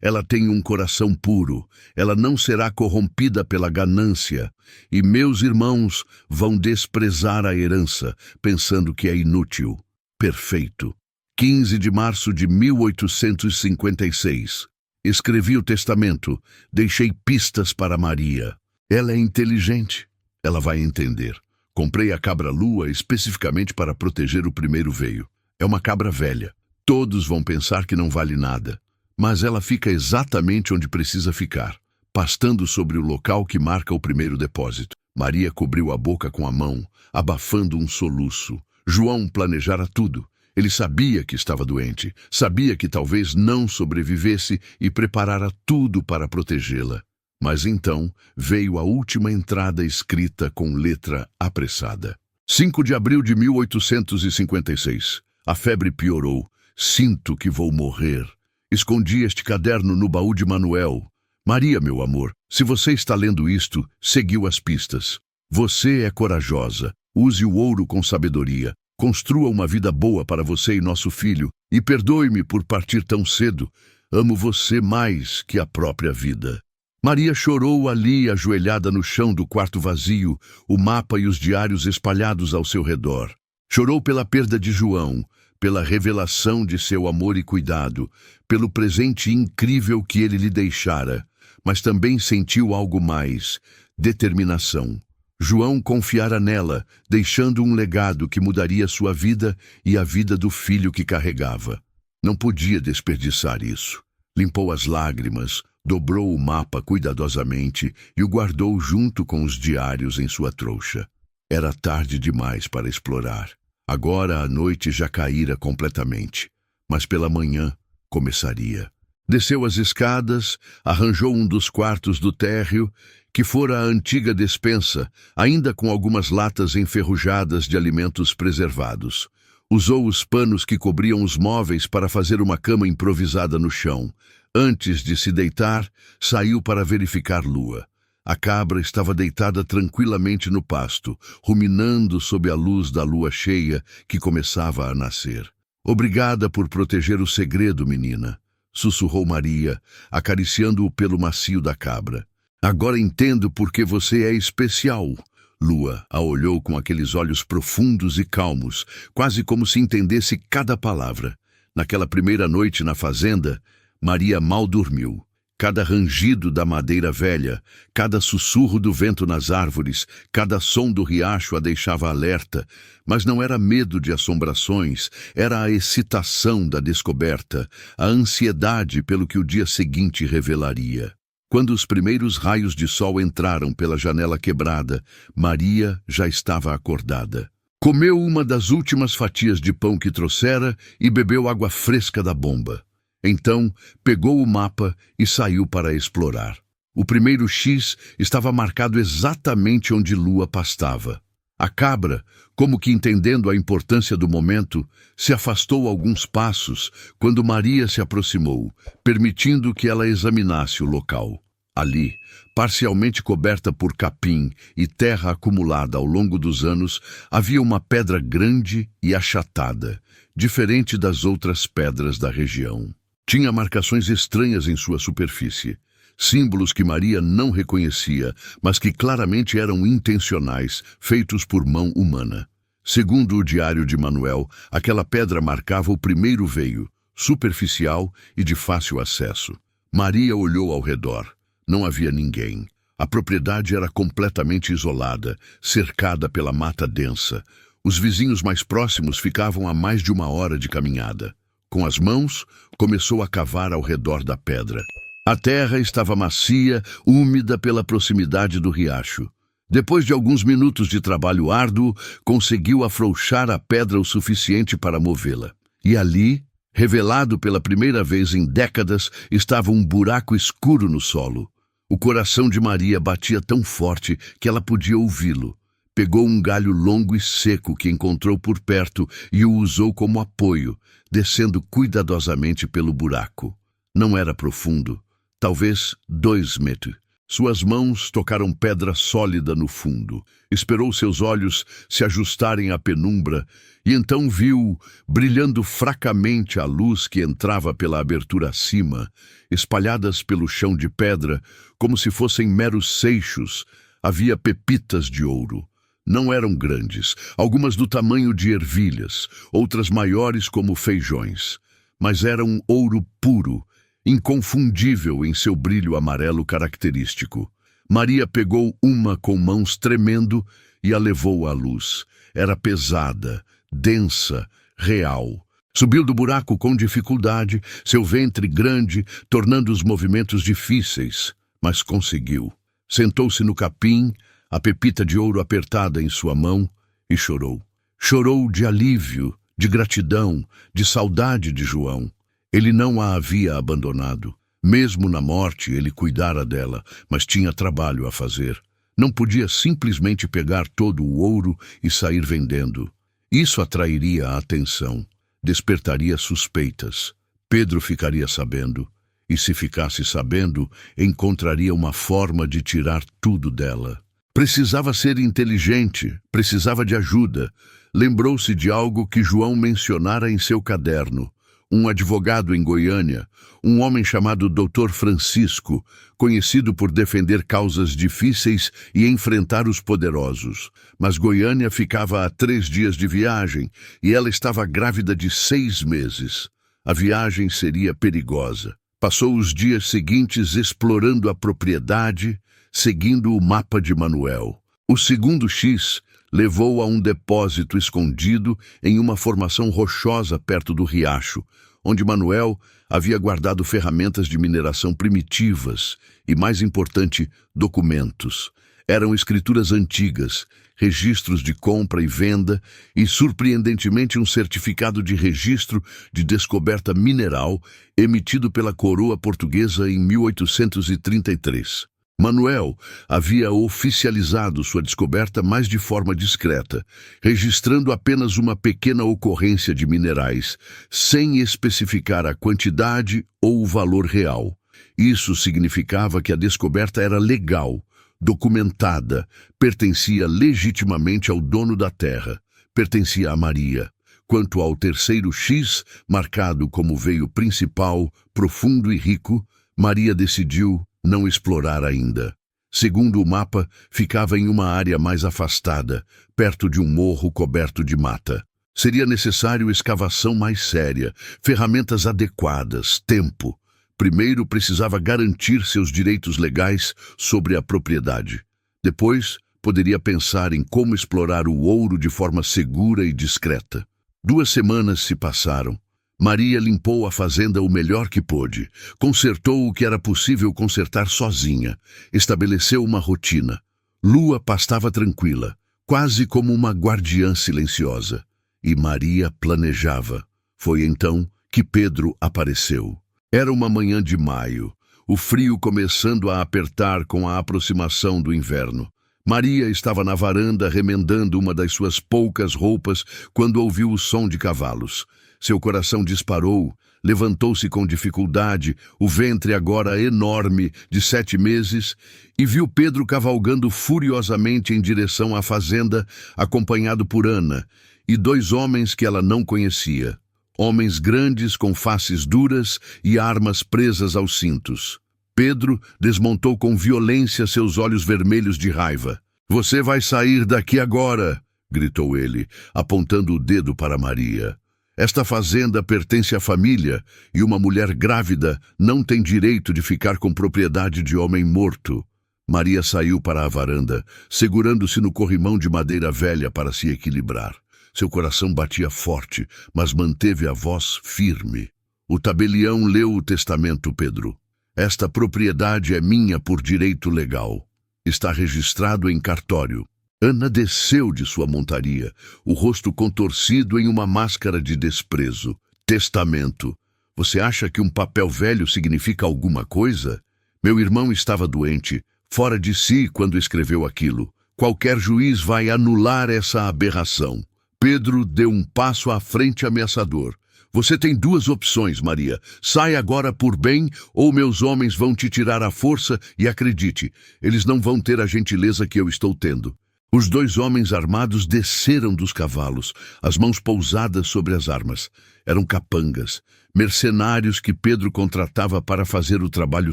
Ela tem um coração puro. Ela não será corrompida pela ganância. E meus irmãos vão desprezar a herança, pensando que é inútil. Perfeito. 15 de março de 1856. Escrevi o testamento. Deixei pistas para Maria. Ela é inteligente. Ela vai entender. Comprei a cabra-lua especificamente para proteger o primeiro veio. É uma cabra velha. Todos vão pensar que não vale nada. Mas ela fica exatamente onde precisa ficar, pastando sobre o local que marca o primeiro depósito. Maria cobriu a boca com a mão, abafando um soluço. João planejara tudo. Ele sabia que estava doente, sabia que talvez não sobrevivesse e preparara tudo para protegê-la. Mas então veio a última entrada escrita com letra apressada. 5 de abril de 1856. A febre piorou. Sinto que vou morrer. Escondi este caderno no baú de Manuel. Maria, meu amor, se você está lendo isto, seguiu as pistas. Você é corajosa. Use o ouro com sabedoria. Construa uma vida boa para você e nosso filho. E perdoe-me por partir tão cedo. Amo você mais que a própria vida. Maria chorou ali, ajoelhada no chão do quarto vazio, o mapa e os diários espalhados ao seu redor. Chorou pela perda de João, pela revelação de seu amor e cuidado, pelo presente incrível que ele lhe deixara, mas também sentiu algo mais: determinação. João confiara nela, deixando um legado que mudaria sua vida e a vida do filho que carregava. Não podia desperdiçar isso. Limpou as lágrimas, dobrou o mapa cuidadosamente e o guardou junto com os diários em sua trouxa. Era tarde demais para explorar. Agora a noite já caíra completamente, mas pela manhã começaria. Desceu as escadas, arranjou um dos quartos do térreo, que fora a antiga despensa, ainda com algumas latas enferrujadas de alimentos preservados. Usou os panos que cobriam os móveis para fazer uma cama improvisada no chão. Antes de se deitar, saiu para verificar Lua. A cabra estava deitada tranquilamente no pasto, ruminando sob a luz da lua cheia que começava a nascer. Obrigada por proteger o segredo, menina, sussurrou Maria, acariciando o pelo macio da cabra. Agora entendo por que você é especial. Lua a olhou com aqueles olhos profundos e calmos, quase como se entendesse cada palavra. Naquela primeira noite na fazenda, Maria mal dormiu. Cada rangido da madeira velha, cada sussurro do vento nas árvores, cada som do riacho a deixava alerta, mas não era medo de assombrações, era a excitação da descoberta, a ansiedade pelo que o dia seguinte revelaria. Quando os primeiros raios de sol entraram pela janela quebrada, Maria já estava acordada. Comeu uma das últimas fatias de pão que trouxera e bebeu água fresca da bomba. Então, pegou o mapa e saiu para explorar. O primeiro X estava marcado exatamente onde Lua pastava. A cabra, como que entendendo a importância do momento, se afastou alguns passos quando Maria se aproximou, permitindo que ela examinasse o local. Ali, parcialmente coberta por capim e terra acumulada ao longo dos anos, havia uma pedra grande e achatada, diferente das outras pedras da região. Tinha marcações estranhas em sua superfície, símbolos que Maria não reconhecia, mas que claramente eram intencionais, feitos por mão humana. Segundo o diário de Manuel, aquela pedra marcava o primeiro veio, superficial e de fácil acesso. Maria olhou ao redor. Não havia ninguém. A propriedade era completamente isolada, cercada pela mata densa. Os vizinhos mais próximos ficavam a mais de 1 hora de caminhada. Com as mãos, começou a cavar ao redor da pedra. A terra estava macia, úmida pela proximidade do riacho. Depois de alguns minutos de trabalho árduo, conseguiu afrouxar a pedra o suficiente para movê-la. E ali, revelado pela primeira vez em décadas, estava um buraco escuro no solo. O coração de Maria batia tão forte que ela podia ouvi-lo. Pegou um galho longo e seco que encontrou por perto e o usou como apoio, descendo cuidadosamente pelo buraco. Não era profundo, talvez 2 metros. Suas mãos tocaram pedra sólida no fundo. Esperou seus olhos se ajustarem à penumbra e então viu, brilhando fracamente a luz que entrava pela abertura acima, espalhadas pelo chão de pedra, como se fossem meros seixos, havia pepitas de ouro. Não eram grandes, algumas do tamanho de ervilhas, outras maiores como feijões, mas eram ouro puro, inconfundível em seu brilho amarelo característico. Maria pegou uma com mãos tremendo e a levou à luz. Era pesada, densa, real. Subiu do buraco com dificuldade, seu ventre grande, tornando os movimentos difíceis, mas conseguiu. Sentou-se no capim, a pepita de ouro apertada em sua mão, e chorou. Chorou de alívio, de gratidão, de saudade de João. Ele não a havia abandonado. Mesmo na morte, ele cuidara dela, mas tinha trabalho a fazer. Não podia simplesmente pegar todo o ouro e sair vendendo. Isso atrairia a atenção, despertaria suspeitas. Pedro ficaria sabendo, e se ficasse sabendo, encontraria uma forma de tirar tudo dela. Precisava ser inteligente, precisava de ajuda. Lembrou-se de algo que João mencionara em seu caderno. Um advogado em Goiânia, um homem chamado Dr. Francisco, conhecido por defender causas difíceis e enfrentar os poderosos. Mas Goiânia ficava a 3 dias de viagem e ela estava grávida de 6 meses. A viagem seria perigosa. Passou os dias seguintes explorando a propriedade, seguindo o mapa de Manuel. O segundo X levou a um depósito escondido em uma formação rochosa perto do riacho, onde Manuel havia guardado ferramentas de mineração primitivas e, mais importante, documentos. Eram escrituras antigas, registros de compra e venda e, surpreendentemente, um certificado de registro de descoberta mineral emitido pela coroa portuguesa em 1833. Manuel havia oficializado sua descoberta mais de forma discreta, registrando apenas uma pequena ocorrência de minerais, sem especificar a quantidade ou o valor real. Isso significava que a descoberta era legal, documentada, pertencia legitimamente ao dono da terra, pertencia a Maria. Quanto ao terceiro X, marcado como veio principal, profundo e rico, Maria decidiu não explorar ainda. Segundo o mapa, ficava em uma área mais afastada, perto de um morro coberto de mata. Seria necessário escavação mais séria, ferramentas adequadas, tempo. Primeiro precisava garantir seus direitos legais sobre a propriedade. Depois, poderia pensar em como explorar o ouro de forma segura e discreta. 2 semanas se passaram. Maria limpou a fazenda o melhor que pôde, consertou o que era possível consertar sozinha, estabeleceu uma rotina. Lua pastava tranquila, quase como uma guardiã silenciosa. E Maria planejava. Foi então que Pedro apareceu. Era uma manhã de maio, o frio começando a apertar com a aproximação do inverno. Maria estava na varanda remendando uma das suas poucas roupas quando ouviu o som de cavalos. Seu coração disparou, levantou-se com dificuldade, o ventre agora enorme, de 7 meses, e viu Pedro cavalgando furiosamente em direção à fazenda, acompanhado por Ana, e 2 homens que ela não conhecia. Homens grandes com faces duras e armas presas aos cintos. Pedro desmontou com violência seus olhos vermelhos de raiva. "Você vai sair daqui agora!" gritou ele, apontando o dedo para Maria. "Esta fazenda pertence à família e uma mulher grávida não tem direito de ficar com propriedade de homem morto." Maria saiu para a varanda, segurando-se no corrimão de madeira velha para se equilibrar. Seu coração batia forte, mas manteve a voz firme. O tabelião leu o testamento, Pedro. "Esta propriedade é minha por direito legal. Está registrado em cartório." Ana desceu de sua montaria, o rosto contorcido em uma máscara de desprezo. "Testamento. Você acha que um papel velho significa alguma coisa?" Meu irmão estava doente, fora de si quando escreveu aquilo. Qualquer juiz vai anular essa aberração. Pedro deu um passo à frente ameaçador. Você tem duas opções, Maria. Sai agora por bem, ou meus homens vão te tirar à força e acredite, eles não vão ter a gentileza que eu estou tendo. Os dois homens armados desceram dos cavalos, as mãos pousadas sobre as armas. Eram capangas, mercenários que Pedro contratava para fazer o trabalho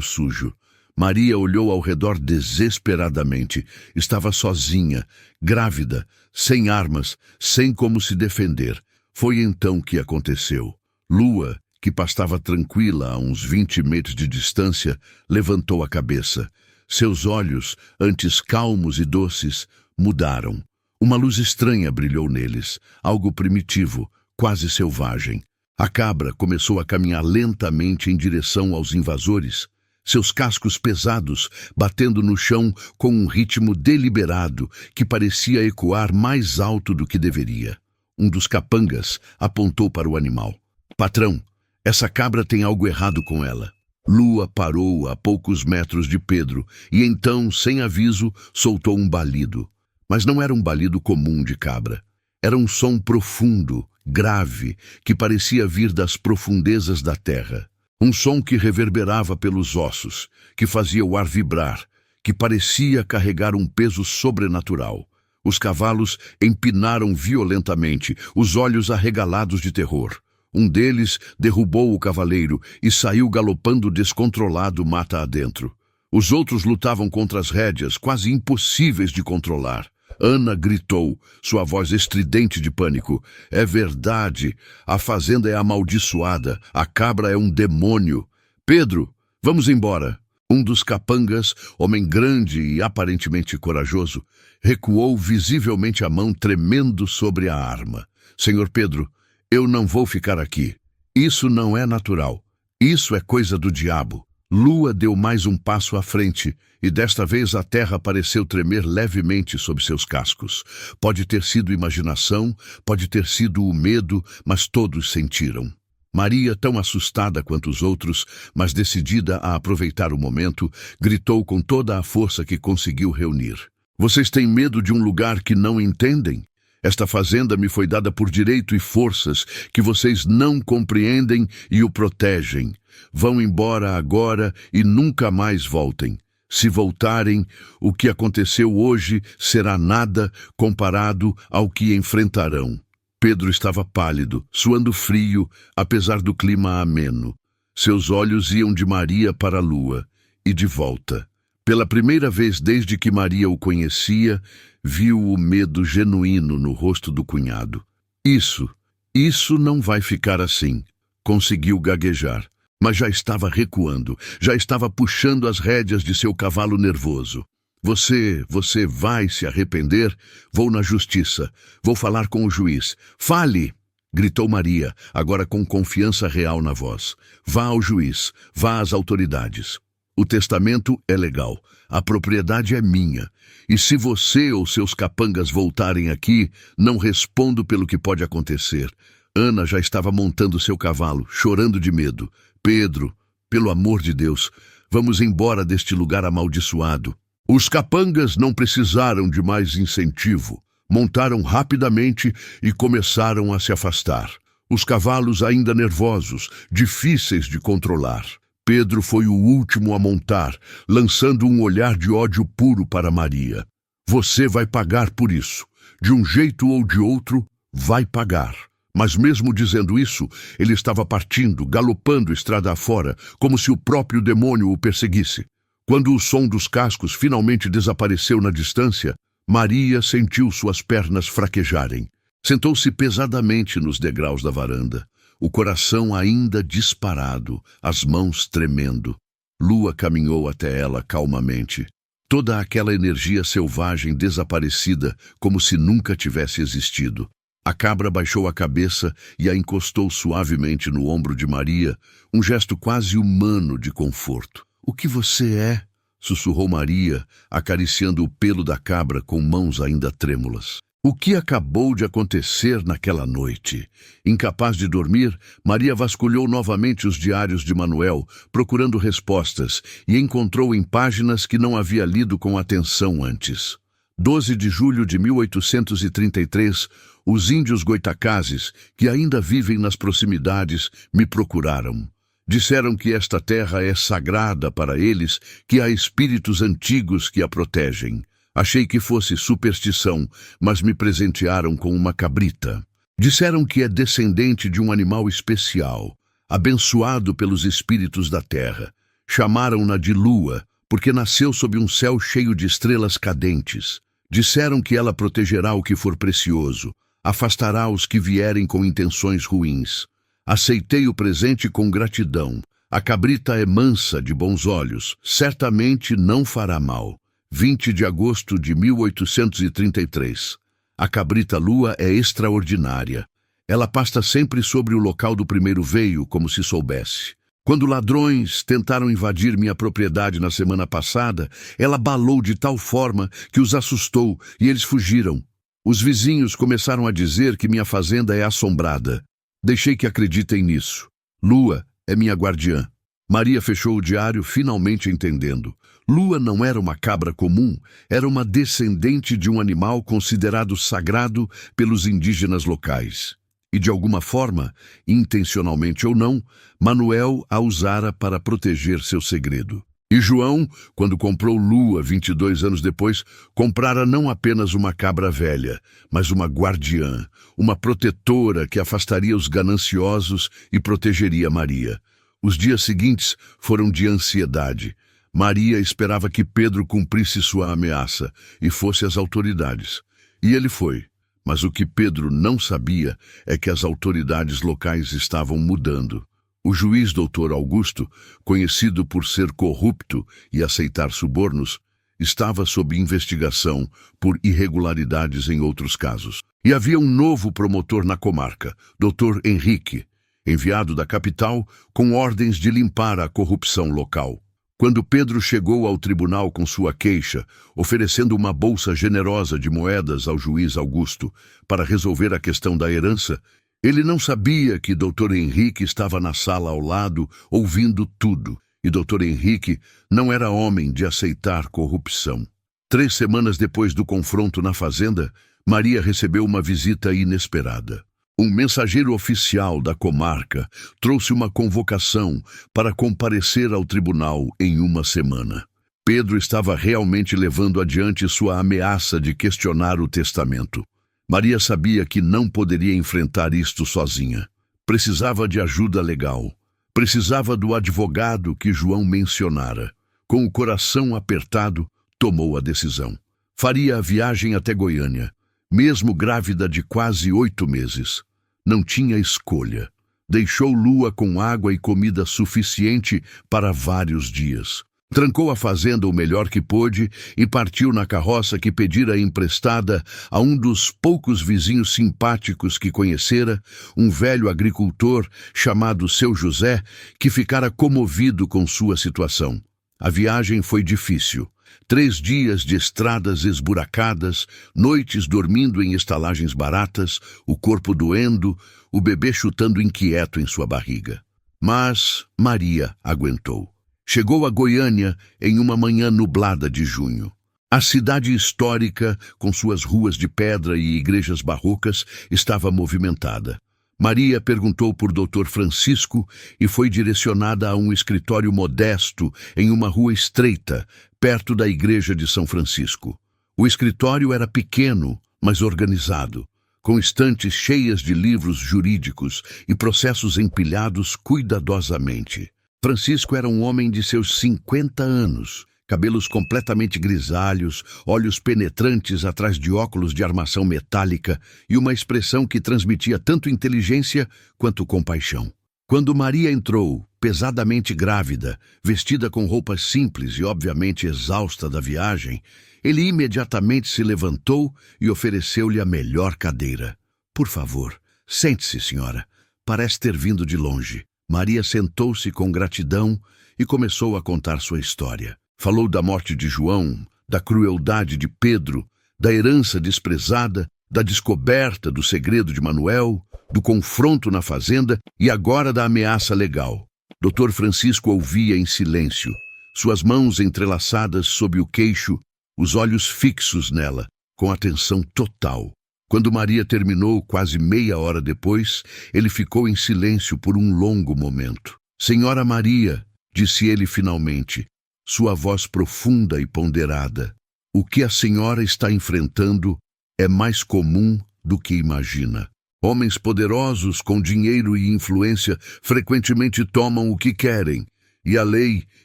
sujo. Maria olhou ao redor desesperadamente. Estava sozinha, grávida, sem armas, sem como se defender. Foi então que aconteceu. Lua, que pastava tranquila a uns 20 metros de distância, levantou a cabeça. Seus olhos, antes calmos e doces, mudaram. Uma luz estranha brilhou neles, algo primitivo, quase selvagem. A cabra começou a caminhar lentamente em direção aos invasores, seus cascos pesados batendo no chão com um ritmo deliberado que parecia ecoar mais alto do que deveria. Um dos capangas apontou para o animal. Patrão, essa cabra tem algo errado com ela. Lua parou a poucos metros de Pedro e então, sem aviso, soltou um balido. Mas não era um balido comum de cabra. Era um som profundo, grave, que parecia vir das profundezas da terra. Um som que reverberava pelos ossos, que fazia o ar vibrar, que parecia carregar um peso sobrenatural. Os cavalos empinaram violentamente, os olhos arregalados de terror. Um deles derrubou o cavaleiro e saiu galopando descontrolado mata adentro. Os outros lutavam contra as rédeas, quase impossíveis de controlar. Ana gritou, sua voz estridente de pânico. É verdade, a fazenda é amaldiçoada, a cabra é um demônio. Pedro, vamos embora. Um dos capangas, homem grande e aparentemente corajoso, recuou visivelmente a mão tremendo sobre a arma. Senhor Pedro, eu não vou ficar aqui. Isso não é natural. Isso é coisa do diabo. Lua deu mais um passo à frente e desta vez a terra pareceu tremer levemente sob seus cascos. Pode ter sido imaginação, pode ter sido o medo, mas todos sentiram. Maria, tão assustada quanto os outros, mas decidida a aproveitar o momento, gritou com toda a força que conseguiu reunir. Vocês têm medo de um lugar que não entendem? Esta fazenda me foi dada por direito e forças que vocês não compreendem e o protegem. Vão embora agora e nunca mais voltem. Se voltarem, o que aconteceu hoje será nada comparado ao que enfrentarão. Pedro estava pálido, suando frio, apesar do clima ameno. Seus olhos iam de Maria para a lua e de volta. Pela primeira vez desde que Maria o conhecia, viu o medo genuíno no rosto do cunhado. Isso não vai ficar assim. Conseguiu gaguejar, mas já estava recuando, já estava puxando as rédeas de seu cavalo nervoso. Você vai se arrepender? Vou na justiça. Vou falar com o juiz. Fale! Gritou Maria, agora com confiança real na voz. Vá ao juiz, vá às autoridades. O testamento é legal, a propriedade é minha. E se você ou seus capangas voltarem aqui, não respondo pelo que pode acontecer. Ana já estava montando seu cavalo, chorando de medo. Pedro, pelo amor de Deus, vamos embora deste lugar amaldiçoado. Os capangas não precisaram de mais incentivo. Montaram rapidamente e começaram a se afastar. Os cavalos ainda nervosos, difíceis de controlar. Pedro foi o último a montar, lançando um olhar de ódio puro para Maria. Você vai pagar por isso. De um jeito ou de outro, vai pagar. Mas mesmo dizendo isso, ele estava partindo, galopando estrada afora, como se o próprio demônio o perseguisse. Quando o som dos cascos finalmente desapareceu na distância, Maria sentiu suas pernas fraquejarem. Sentou-se pesadamente nos degraus da varanda, o coração ainda disparado, as mãos tremendo. Lua caminhou até ela calmamente. Toda aquela energia selvagem desaparecida, como se nunca tivesse existido. A cabra baixou a cabeça e a encostou suavemente no ombro de Maria, um gesto quase humano de conforto. O que você é? Sussurrou Maria, acariciando o pelo da cabra com mãos ainda trêmulas. O que acabou de acontecer naquela noite? Incapaz de dormir, Maria vasculhou novamente os diários de Manuel, procurando respostas, e encontrou em páginas que não havia lido com atenção antes. 12 de julho de 1833, os índios goitacazes, que ainda vivem nas proximidades, me procuraram. Disseram que esta terra é sagrada para eles, que há espíritos antigos que a protegem. Achei que fosse superstição, mas me presentearam com uma cabrita. Disseram que é descendente de um animal especial, abençoado pelos espíritos da terra. Chamaram-na de Lua, porque nasceu sob um céu cheio de estrelas cadentes. Disseram que ela protegerá o que for precioso, afastará os que vierem com intenções ruins. Aceitei o presente com gratidão. A cabrita é mansa, de bons olhos, certamente não fará mal. 20 de agosto de 1833. A cabrita Lua é extraordinária. Ela pasta sempre sobre o local do primeiro veio, como se soubesse. Quando ladrões tentaram invadir minha propriedade na semana passada, ela balou de tal forma que os assustou e eles fugiram. Os vizinhos começaram a dizer que minha fazenda é assombrada. Deixei que acreditem nisso. Lua é minha guardiã. Maria fechou o diário, finalmente entendendo. Lua não era uma cabra comum, era uma descendente de um animal considerado sagrado pelos indígenas locais. E de alguma forma, intencionalmente ou não, Manuel a usara para proteger seu segredo. E João, quando comprou Lua 22 anos depois, comprara não apenas uma cabra velha, mas uma guardiã, uma protetora que afastaria os gananciosos e protegeria Maria. Os dias seguintes foram de ansiedade. Maria esperava que Pedro cumprisse sua ameaça e fosse às autoridades. E ele foi. Mas o que Pedro não sabia é que as autoridades locais estavam mudando. O juiz Dr. Augusto, conhecido por ser corrupto e aceitar subornos, estava sob investigação por irregularidades em outros casos. E havia um novo promotor na comarca, Dr. Henrique, enviado da capital com ordens de limpar a corrupção local. Quando Pedro chegou ao tribunal com sua queixa, oferecendo uma bolsa generosa de moedas ao juiz Augusto para resolver a questão da herança, ele não sabia que Dr. Henrique estava na sala ao lado, ouvindo tudo, e Dr. Henrique não era homem de aceitar corrupção. 3 semanas depois do confronto na fazenda, Maria recebeu uma visita inesperada. Um mensageiro oficial da comarca trouxe uma convocação para comparecer ao tribunal em uma semana. Pedro estava realmente levando adiante sua ameaça de questionar o testamento. Maria sabia que não poderia enfrentar isto sozinha. Precisava de ajuda legal. Precisava do advogado que João mencionara. Com o coração apertado, tomou a decisão. Faria a viagem até Goiânia, mesmo grávida de quase 8 meses. Não tinha escolha. Deixou Lua com água e comida suficiente para vários dias. Trancou a fazenda o melhor que pôde e partiu na carroça que pedira emprestada a um dos poucos vizinhos simpáticos que conhecera, um velho agricultor chamado Seu José, que ficara comovido com sua situação. A viagem foi difícil. 3 dias de estradas esburacadas, noites dormindo em estalagens baratas, o corpo doendo, o bebê chutando inquieto em sua barriga. Mas Maria aguentou. Chegou a Goiânia em uma manhã nublada de junho. A cidade histórica, com suas ruas de pedra e igrejas barrocas, estava movimentada. Maria perguntou por Dr. Francisco e foi direcionada a um escritório modesto em uma rua estreita, perto da igreja de São Francisco. O escritório era pequeno, mas organizado, com estantes cheias de livros jurídicos e processos empilhados cuidadosamente. Francisco era um homem de seus 50 anos, cabelos completamente grisalhos, olhos penetrantes atrás de óculos de armação metálica e uma expressão que transmitia tanto inteligência quanto compaixão. Quando Maria entrou, pesadamente grávida, vestida com roupas simples e obviamente exausta da viagem, ele imediatamente se levantou e ofereceu-lhe a melhor cadeira. "Por favor, sente-se, senhora. Parece ter vindo de longe." Maria sentou-se com gratidão e começou a contar sua história. Falou da morte de João, da crueldade de Pedro, da herança desprezada, da descoberta do segredo de Manuel, do confronto na fazenda e agora da ameaça legal. Dr. Francisco ouvia em silêncio, suas mãos entrelaçadas sob o queixo, os olhos fixos nela, com atenção total. Quando Maria terminou, quase meia hora depois, ele ficou em silêncio por um longo momento. Senhora Maria, disse ele finalmente, sua voz profunda e ponderada, o que a senhora está enfrentando é mais comum do que imagina. Homens poderosos com dinheiro e influência frequentemente tomam o que querem, e a lei,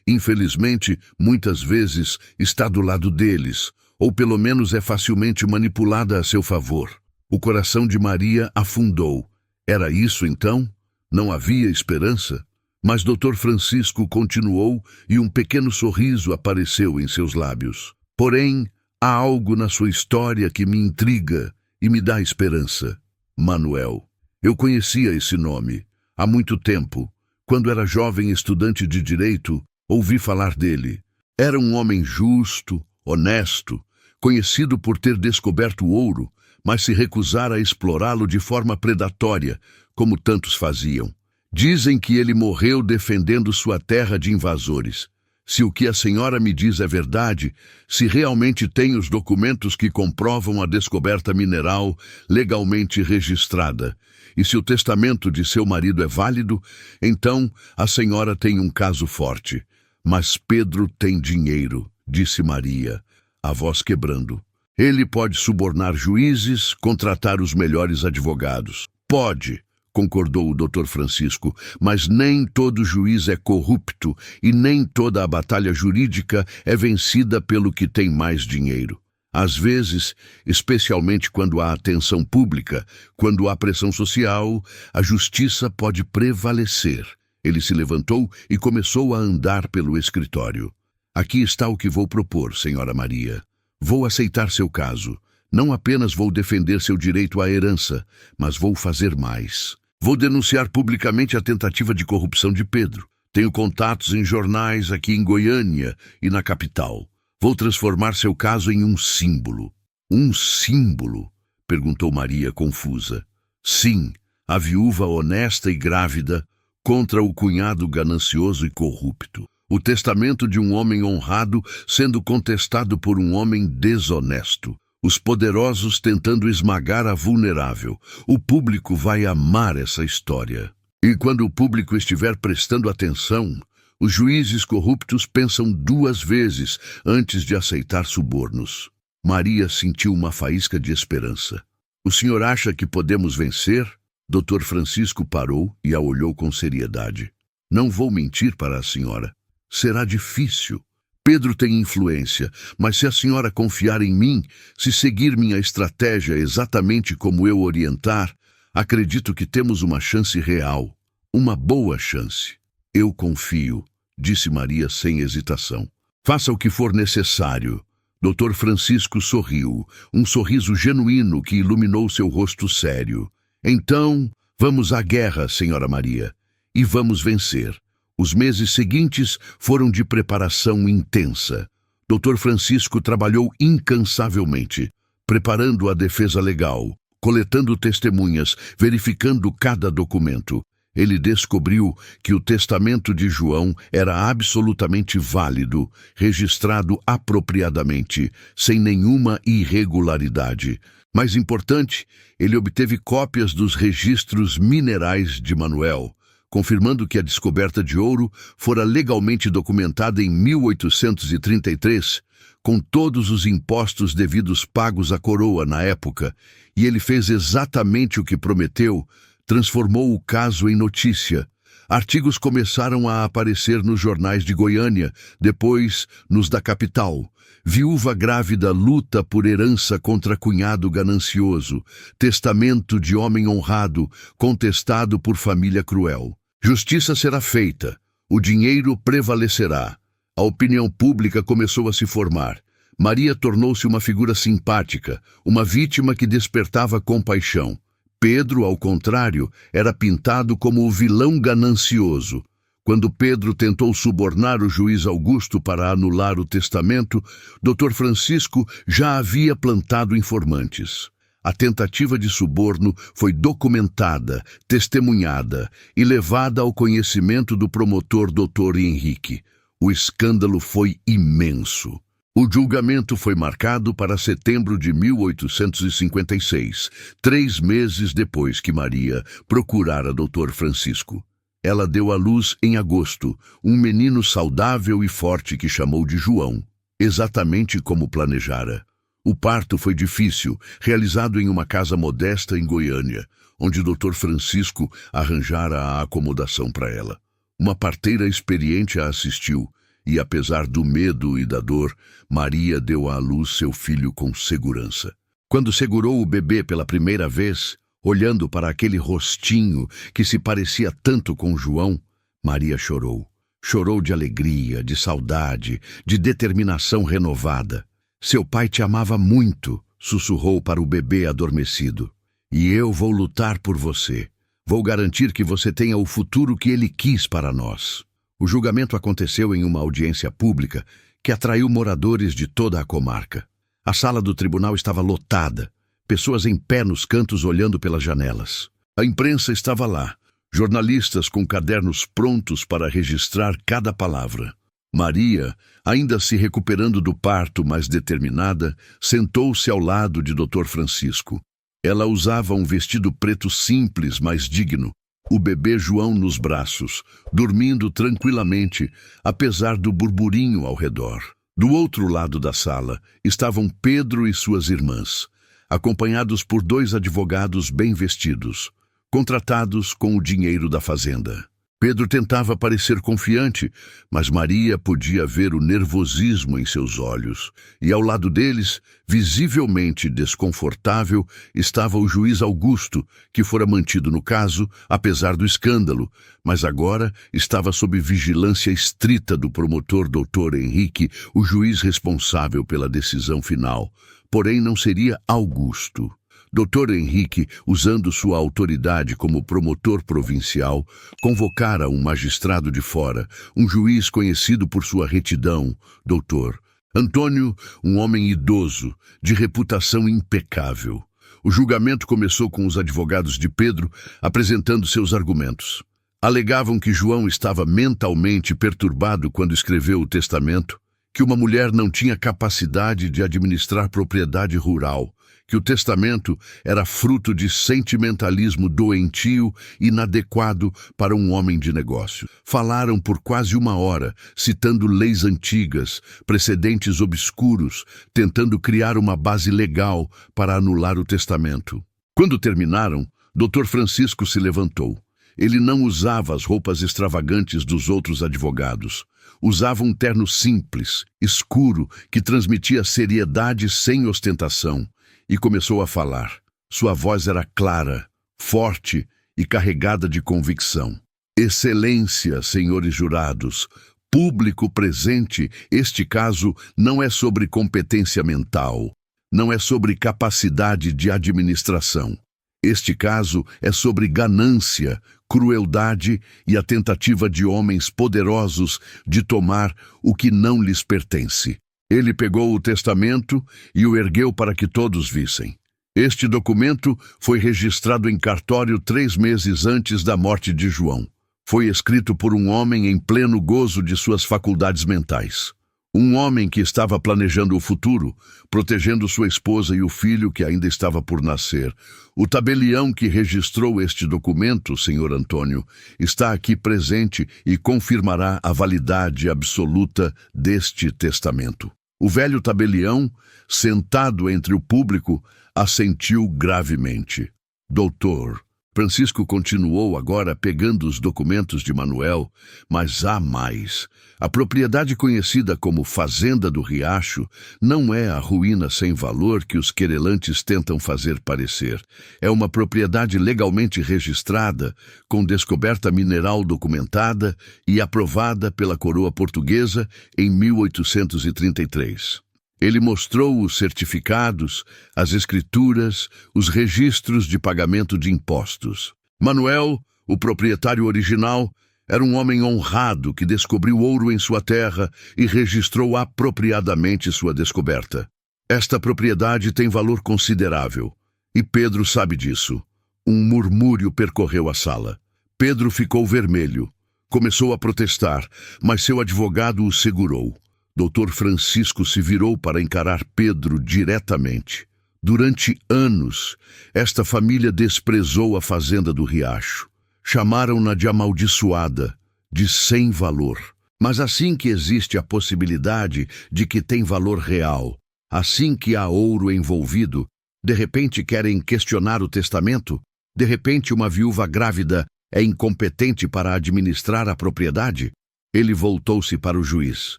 infelizmente, muitas vezes está do lado deles, ou pelo menos é facilmente manipulada a seu favor. O coração de Maria afundou. Era isso então? Não havia esperança? Mas Dr. Francisco continuou e um pequeno sorriso apareceu em seus lábios. Porém, há algo na sua história que me intriga e me dá esperança. Manuel. Eu conhecia esse nome. Há muito tempo, quando era jovem estudante de direito, ouvi falar dele. Era um homem justo, honesto, conhecido por ter descoberto o ouro, mas se recusara a explorá-lo de forma predatória, como tantos faziam. Dizem que ele morreu defendendo sua terra de invasores. Se o que a senhora me diz é verdade, se realmente tem os documentos que comprovam a descoberta mineral legalmente registrada, e se o testamento de seu marido é válido, então a senhora tem um caso forte. Mas Pedro tem dinheiro, disse Maria, a voz quebrando. Ele pode subornar juízes, contratar os melhores advogados. Pode, concordou o Dr. Francisco, mas nem todo juiz é corrupto e nem toda a batalha jurídica é vencida pelo que tem mais dinheiro. Às vezes, especialmente quando há atenção pública, quando há pressão social, a justiça pode prevalecer. Ele se levantou e começou a andar pelo escritório. Aqui está o que vou propor, senhora Maria. Vou aceitar seu caso. Não apenas vou defender seu direito à herança, mas vou fazer mais. Vou denunciar publicamente a tentativa de corrupção de Pedro. Tenho contatos em jornais aqui em Goiânia e na capital. Vou transformar seu caso em um símbolo. Um símbolo? Perguntou Maria, confusa. Sim, a viúva honesta e grávida contra o cunhado ganancioso e corrupto. O testamento de um homem honrado sendo contestado por um homem desonesto. Os poderosos tentando esmagar a vulnerável. O público vai amar essa história. E quando o público estiver prestando atenção, os juízes corruptos pensam 2 vezes antes de aceitar subornos. Maria sentiu uma faísca de esperança. O senhor acha que podemos vencer? Dr. Francisco parou e a olhou com seriedade. Não vou mentir para a senhora. Será difícil. Pedro tem influência, mas se a senhora confiar em mim, se seguir minha estratégia exatamente como eu orientar, acredito que temos uma chance real, uma boa chance. Eu confio, disse Maria sem hesitação. Faça o que for necessário. Dr. Francisco sorriu, um sorriso genuíno que iluminou seu rosto sério. Então, vamos à guerra, senhora Maria, e vamos vencer. Os meses seguintes foram de preparação intensa. Dr. Francisco trabalhou incansavelmente, preparando a defesa legal, coletando testemunhas, verificando cada documento. Ele descobriu que o testamento de João era absolutamente válido, registrado apropriadamente, sem nenhuma irregularidade. Mais importante, ele obteve cópias dos registros minerais de Manuel, confirmando que a descoberta de ouro fora legalmente documentada em 1833, com todos os impostos devidos pagos à coroa na época, e ele fez exatamente o que prometeu, transformou o caso em notícia. Artigos começaram a aparecer nos jornais de Goiânia, depois nos da capital. Viúva grávida luta por herança contra cunhado ganancioso. Testamento de homem honrado, contestado por família cruel. Justiça será feita. O dinheiro prevalecerá. A opinião pública começou a se formar. Maria tornou-se uma figura simpática, uma vítima que despertava compaixão. Pedro, ao contrário, era pintado como o vilão ganancioso. Quando Pedro tentou subornar o juiz Augusto para anular o testamento, Dr. Francisco já havia plantado informantes. A tentativa de suborno foi documentada, testemunhada e levada ao conhecimento do promotor Dr. Henrique. O escândalo foi imenso. O julgamento foi marcado para setembro de 1856, 3 meses depois que Maria procurara Dr. Francisco. Ela deu à luz em agosto, um menino saudável e forte que chamou de João, exatamente como planejara. O parto foi difícil, realizado em uma casa modesta em Goiânia, onde Dr. Francisco arranjara a acomodação para ela. Uma parteira experiente a assistiu, e apesar do medo e da dor, Maria deu à luz seu filho com segurança. Quando segurou o bebê pela primeira vez, olhando para aquele rostinho que se parecia tanto com João, Maria chorou. Chorou de alegria, de saudade, de determinação renovada. Seu pai te amava muito, sussurrou para o bebê adormecido. E eu vou lutar por você. Vou garantir que você tenha o futuro que ele quis para nós. O julgamento aconteceu em uma audiência pública que atraiu moradores de toda a comarca. A sala do tribunal estava lotada, pessoas em pé nos cantos olhando pelas janelas. A imprensa estava lá, jornalistas com cadernos prontos para registrar cada palavra. Maria, ainda se recuperando do parto, mas determinada, sentou-se ao lado de Dr. Francisco. Ela usava um vestido preto simples, mas digno. O bebê João nos braços, dormindo tranquilamente, apesar do burburinho ao redor. Do outro lado da sala estavam Pedro e suas irmãs, acompanhados por 2 advogados bem vestidos, contratados com o dinheiro da fazenda. Pedro tentava parecer confiante, mas Maria podia ver o nervosismo em seus olhos. E ao lado deles, visivelmente desconfortável, estava o juiz Augusto, que fora mantido no caso, apesar do escândalo, mas agora estava sob vigilância estrita do promotor Dr. Henrique, o juiz responsável pela decisão final. Porém, não seria Augusto. Dr. Henrique, usando sua autoridade como promotor provincial, convocara um magistrado de fora, um juiz conhecido por sua retidão, Dr. Antônio, um homem idoso, de reputação impecável. O julgamento começou com os advogados de Pedro apresentando seus argumentos. Alegavam que João estava mentalmente perturbado quando escreveu o testamento, que uma mulher não tinha capacidade de administrar propriedade rural, que o testamento era fruto de sentimentalismo doentio e inadequado para um homem de negócio. Falaram por quase 1 hora, citando leis antigas, precedentes obscuros, tentando criar uma base legal para anular o testamento. Quando terminaram, Dr. Francisco se levantou. Ele não usava as roupas extravagantes dos outros advogados. Usava um terno simples, escuro, que transmitia seriedade sem ostentação. E começou a falar. Sua voz era clara, forte e carregada de convicção. Excelência, senhores jurados, público presente, este caso não é sobre competência mental, não é sobre capacidade de administração. Este caso é sobre ganância, crueldade e a tentativa de homens poderosos de tomar o que não lhes pertence. Ele pegou o testamento e o ergueu para que todos vissem. Este documento foi registrado em cartório 3 meses antes da morte de João. Foi escrito por um homem em pleno gozo de suas faculdades mentais. Um homem que estava planejando o futuro, protegendo sua esposa e o filho que ainda estava por nascer. O tabelião que registrou este documento, Sr. Antônio, está aqui presente e confirmará a validade absoluta deste testamento. O velho tabelião, sentado entre o público, assentiu gravemente. Doutor, Francisco continuou agora pegando os documentos de Manuel, mas há mais. A propriedade conhecida como Fazenda do Riacho não é a ruína sem valor que os querelantes tentam fazer parecer. É uma propriedade legalmente registrada, com descoberta mineral documentada e aprovada pela coroa portuguesa em 1833. Ele mostrou os certificados, as escrituras, os registros de pagamento de impostos. Manuel, o proprietário original, era um homem honrado que descobriu ouro em sua terra e registrou apropriadamente sua descoberta. Esta propriedade tem valor considerável. E Pedro sabe disso. Um murmúrio percorreu a sala. Pedro ficou vermelho. Começou a protestar, mas seu advogado o segurou. Dr. Francisco se virou para encarar Pedro diretamente. Durante anos, esta família desprezou a fazenda do Riacho. Chamaram-na de amaldiçoada, de sem valor. Mas assim que existe a possibilidade de que tem valor real, assim que há ouro envolvido, de repente querem questionar o testamento? De repente uma viúva grávida é incompetente para administrar a propriedade? Ele voltou-se para o juiz.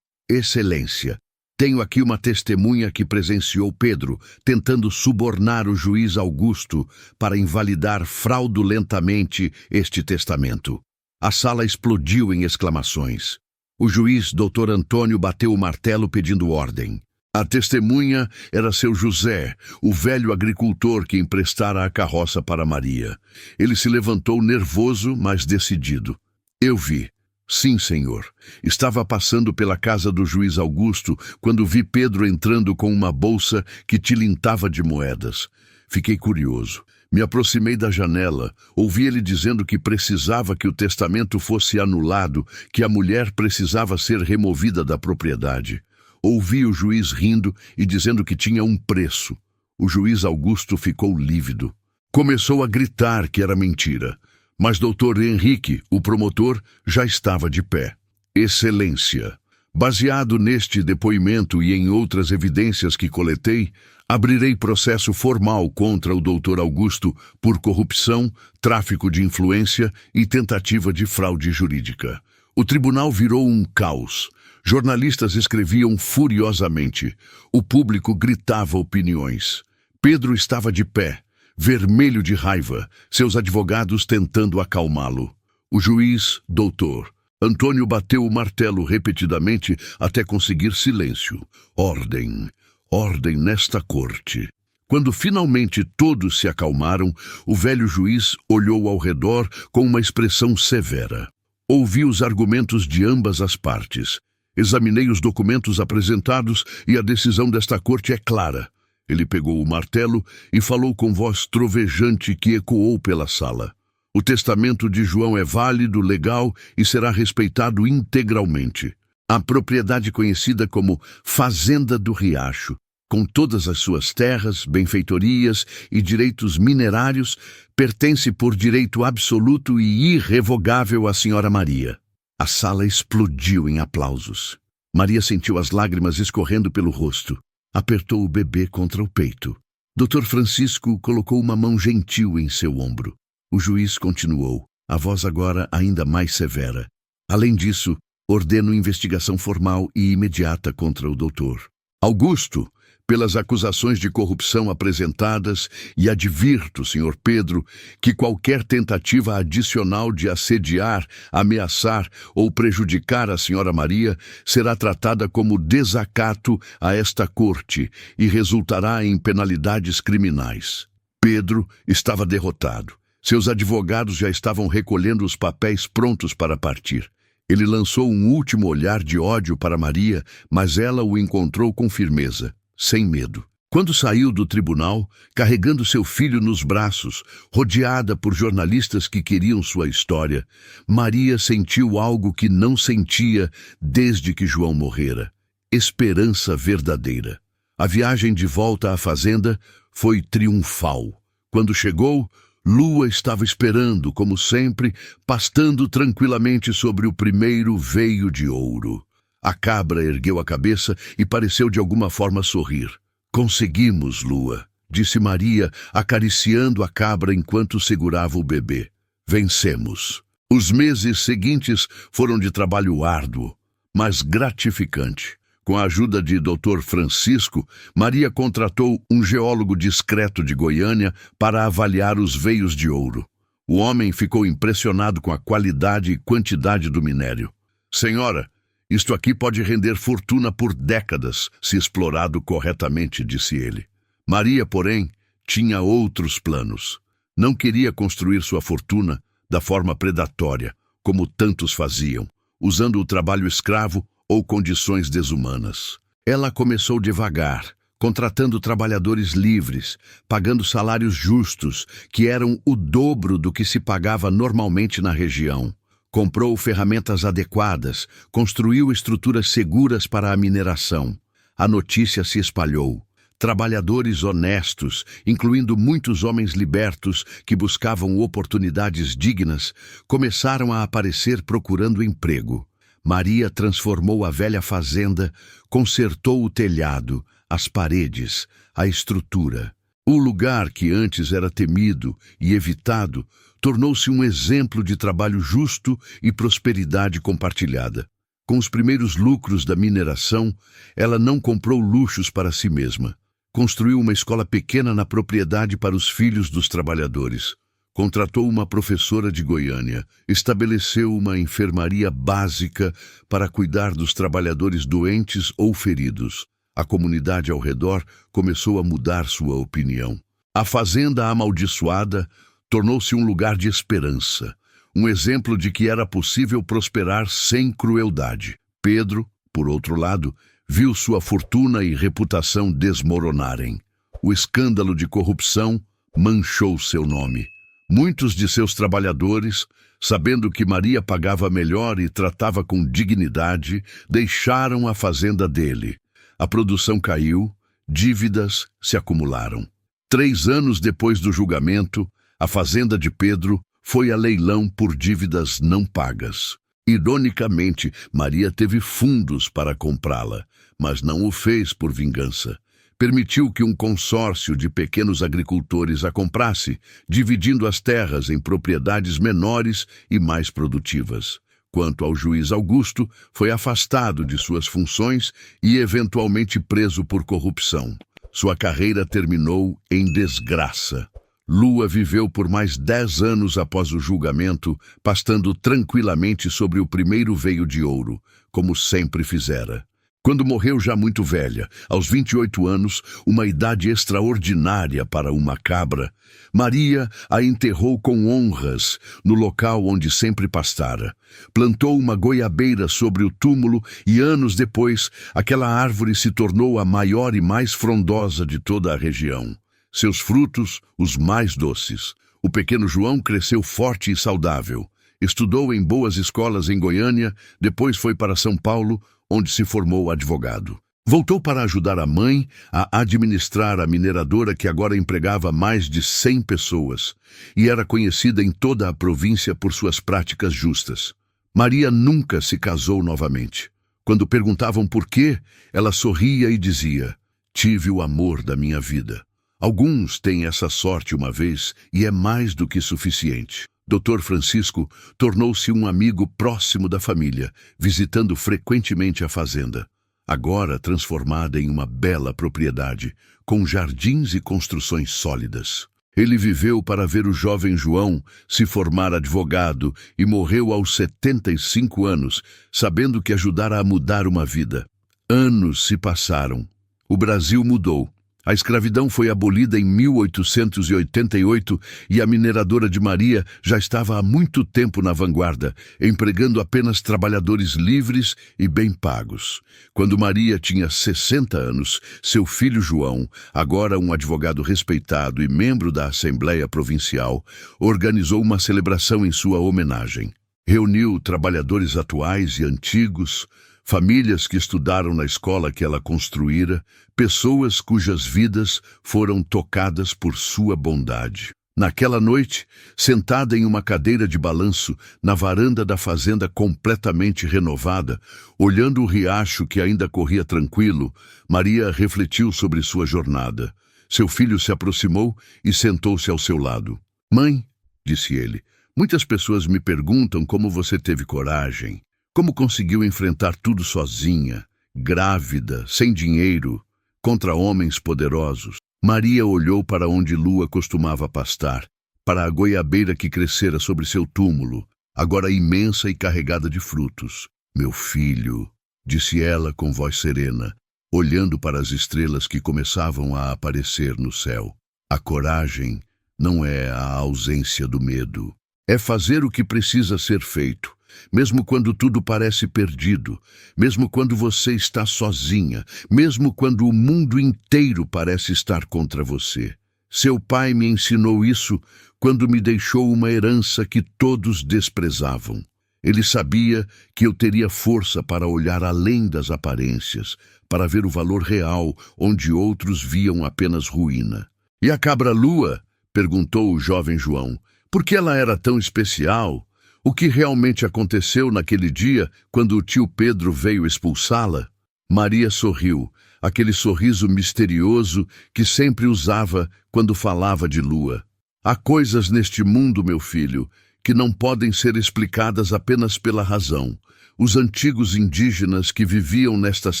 Excelência, tenho aqui uma testemunha que presenciou Pedro tentando subornar o juiz Augusto para invalidar fraudulentamente este testamento. A sala explodiu em exclamações. O juiz Dr. Antônio bateu o martelo pedindo ordem. A testemunha era seu José, o velho agricultor que emprestara a carroça para Maria. Ele se levantou nervoso, mas decidido. Eu vi. Sim, senhor. Estava passando pela casa do juiz Augusto quando vi Pedro entrando com uma bolsa que tilintava de moedas. Fiquei curioso. Me aproximei da janela, ouvi ele dizendo que precisava que o testamento fosse anulado, que a mulher precisava ser removida da propriedade. Ouvi o juiz rindo e dizendo que tinha um preço. O juiz Augusto ficou lívido. Começou a gritar que era mentira. Mas Dr. Henrique, o promotor, já estava de pé. Excelência, baseado neste depoimento e em outras evidências que coletei, abrirei processo formal contra o Dr. Augusto por corrupção, tráfico de influência e tentativa de fraude jurídica. O tribunal virou um caos. Jornalistas escreviam furiosamente. O público gritava opiniões. Pedro estava de pé, vermelho de raiva, seus advogados tentando acalmá-lo. O juiz, doutor Antônio, bateu o martelo repetidamente até conseguir silêncio. Ordem, ordem nesta corte. Quando finalmente todos se acalmaram, o velho juiz olhou ao redor com uma expressão severa. Ouvi os argumentos de ambas as partes. Examinei os documentos apresentados e a decisão desta corte é clara. Ele pegou o martelo e falou com voz trovejante que ecoou pela sala. O testamento de João é válido, legal e será respeitado integralmente. A propriedade conhecida como Fazenda do Riacho, com todas as suas terras, benfeitorias e direitos minerários, pertence por direito absoluto e irrevogável à senhora Maria. A sala explodiu em aplausos. Maria sentiu as lágrimas escorrendo pelo rosto. Apertou o bebê contra o peito. Dr. Francisco colocou uma mão gentil em seu ombro. O juiz continuou, a voz agora ainda mais severa. Além disso, ordeno investigação formal e imediata contra o doutor Augusto, pelas acusações de corrupção apresentadas, e advirto, Sr. Pedro, que qualquer tentativa adicional de assediar, ameaçar ou prejudicar a Sra. Maria será tratada como desacato a esta corte e resultará em penalidades criminais. Pedro estava derrotado. Seus advogados já estavam recolhendo os papéis prontos para partir. Ele lançou um último olhar de ódio para Maria, mas ela o encontrou com firmeza, sem medo. Quando saiu do tribunal, carregando seu filho nos braços, rodeada por jornalistas que queriam sua história, Maria sentiu algo que não sentia desde que João morrera: esperança verdadeira. A viagem de volta à fazenda foi triunfal. Quando chegou, Lua estava esperando, como sempre, pastando tranquilamente sobre o primeiro veio de ouro. A cabra ergueu a cabeça e pareceu de alguma forma sorrir. Conseguimos, Lua, disse Maria, acariciando a cabra enquanto segurava o bebê. Vencemos. Os meses seguintes foram de trabalho árduo, mas gratificante. Com a ajuda de Dr. Francisco, Maria contratou um geólogo discreto de Goiânia para avaliar os veios de ouro. O homem ficou impressionado com a qualidade e quantidade do minério. Senhora, isto aqui pode render fortuna por décadas, se explorado corretamente, disse ele. Maria, porém, tinha outros planos. Não queria construir sua fortuna da forma predatória, como tantos faziam, usando o trabalho escravo ou condições desumanas. Ela começou devagar, contratando trabalhadores livres, pagando salários justos, que eram o dobro do que se pagava normalmente na região. Comprou ferramentas adequadas, construiu estruturas seguras para a mineração. A notícia se espalhou. Trabalhadores honestos, incluindo muitos homens libertos que buscavam oportunidades dignas, começaram a aparecer procurando emprego. Maria transformou a velha fazenda, consertou o telhado, as paredes, a estrutura. O lugar que antes era temido e evitado tornou-se um exemplo de trabalho justo e prosperidade compartilhada. Com os primeiros lucros da mineração, ela não comprou luxos para si mesma. Construiu uma escola pequena na propriedade para os filhos dos trabalhadores. Contratou uma professora de Goiânia. Estabeleceu uma enfermaria básica para cuidar dos trabalhadores doentes ou feridos. A comunidade ao redor começou a mudar sua opinião. A fazenda amaldiçoada tornou-se um lugar de esperança, um exemplo de que era possível prosperar sem crueldade. Pedro, por outro lado, viu sua fortuna e reputação desmoronarem. O escândalo de corrupção manchou seu nome. Muitos de seus trabalhadores, sabendo que Maria pagava melhor e tratava com dignidade, deixaram a fazenda dele. A produção caiu, dívidas se acumularam. 3 anos depois do julgamento, a fazenda de Pedro foi a leilão por dívidas não pagas. Ironicamente, Maria teve fundos para comprá-la, mas não o fez por vingança. Permitiu que um consórcio de pequenos agricultores a comprasse, dividindo as terras em propriedades menores e mais produtivas. Quanto ao juiz Augusto, foi afastado de suas funções e eventualmente preso por corrupção. Sua carreira terminou em desgraça. Lua viveu por mais 10 anos após o julgamento, pastando tranquilamente sobre o primeiro veio de ouro, como sempre fizera. Quando morreu já muito velha, aos 28 anos, uma idade extraordinária para uma cabra, Maria a enterrou com honras no local onde sempre pastara. Plantou uma goiabeira sobre o túmulo e anos depois, aquela árvore se tornou a maior e mais frondosa de toda a região. Seus frutos, os mais doces. O pequeno João cresceu forte e saudável. Estudou em boas escolas em Goiânia, depois foi para São Paulo, onde se formou advogado. Voltou para ajudar a mãe a administrar a mineradora que agora empregava mais de 100 pessoas e era conhecida em toda a província por suas práticas justas. Maria nunca se casou novamente. Quando perguntavam por quê, ela sorria e dizia: "Tive o amor da minha vida." Alguns têm essa sorte uma vez e é mais do que suficiente. Dr. Francisco tornou-se um amigo próximo da família, visitando frequentemente a fazenda, agora transformada em uma bela propriedade, com jardins e construções sólidas. Ele viveu para ver o jovem João se formar advogado e morreu aos 75 anos, sabendo que ajudara a mudar uma vida. Anos se passaram. O Brasil mudou. A escravidão foi abolida em 1888 e a mineradora de Maria já estava há muito tempo na vanguarda, empregando apenas trabalhadores livres e bem pagos. Quando Maria tinha 60 anos, seu filho João, agora um advogado respeitado e membro da Assembleia Provincial, organizou uma celebração em sua homenagem. Reuniu trabalhadores atuais e antigos, famílias que estudaram na escola que ela construíra, pessoas cujas vidas foram tocadas por sua bondade. Naquela noite, sentada em uma cadeira de balanço, na varanda da fazenda completamente renovada, olhando o riacho que ainda corria tranquilo, Maria refletiu sobre sua jornada. Seu filho se aproximou e sentou-se ao seu lado. "Mãe", disse ele, "muitas pessoas me perguntam como você teve coragem. Como conseguiu enfrentar tudo sozinha, grávida, sem dinheiro, contra homens poderosos?" Maria olhou para onde Lua costumava pastar, para a goiabeira que crescera sobre seu túmulo, agora imensa e carregada de frutos. "Meu filho", disse ela com voz serena, olhando para as estrelas que começavam a aparecer no céu. "A coragem não é a ausência do medo. É fazer o que precisa ser feito, mesmo quando tudo parece perdido, mesmo quando você está sozinha, mesmo quando o mundo inteiro parece estar contra você. Seu pai me ensinou isso quando me deixou uma herança que todos desprezavam. Ele sabia que eu teria força para olhar além das aparências, para ver o valor real onde outros viam apenas ruína. E a cabra-lua? Perguntou o jovem João. Por que ela era tão especial? O que realmente aconteceu naquele dia quando o tio Pedro veio expulsá-la? Maria sorriu, aquele sorriso misterioso que sempre usava quando falava de lua. Há coisas neste mundo, meu filho, que não podem ser explicadas apenas pela razão. Os antigos indígenas que viviam nestas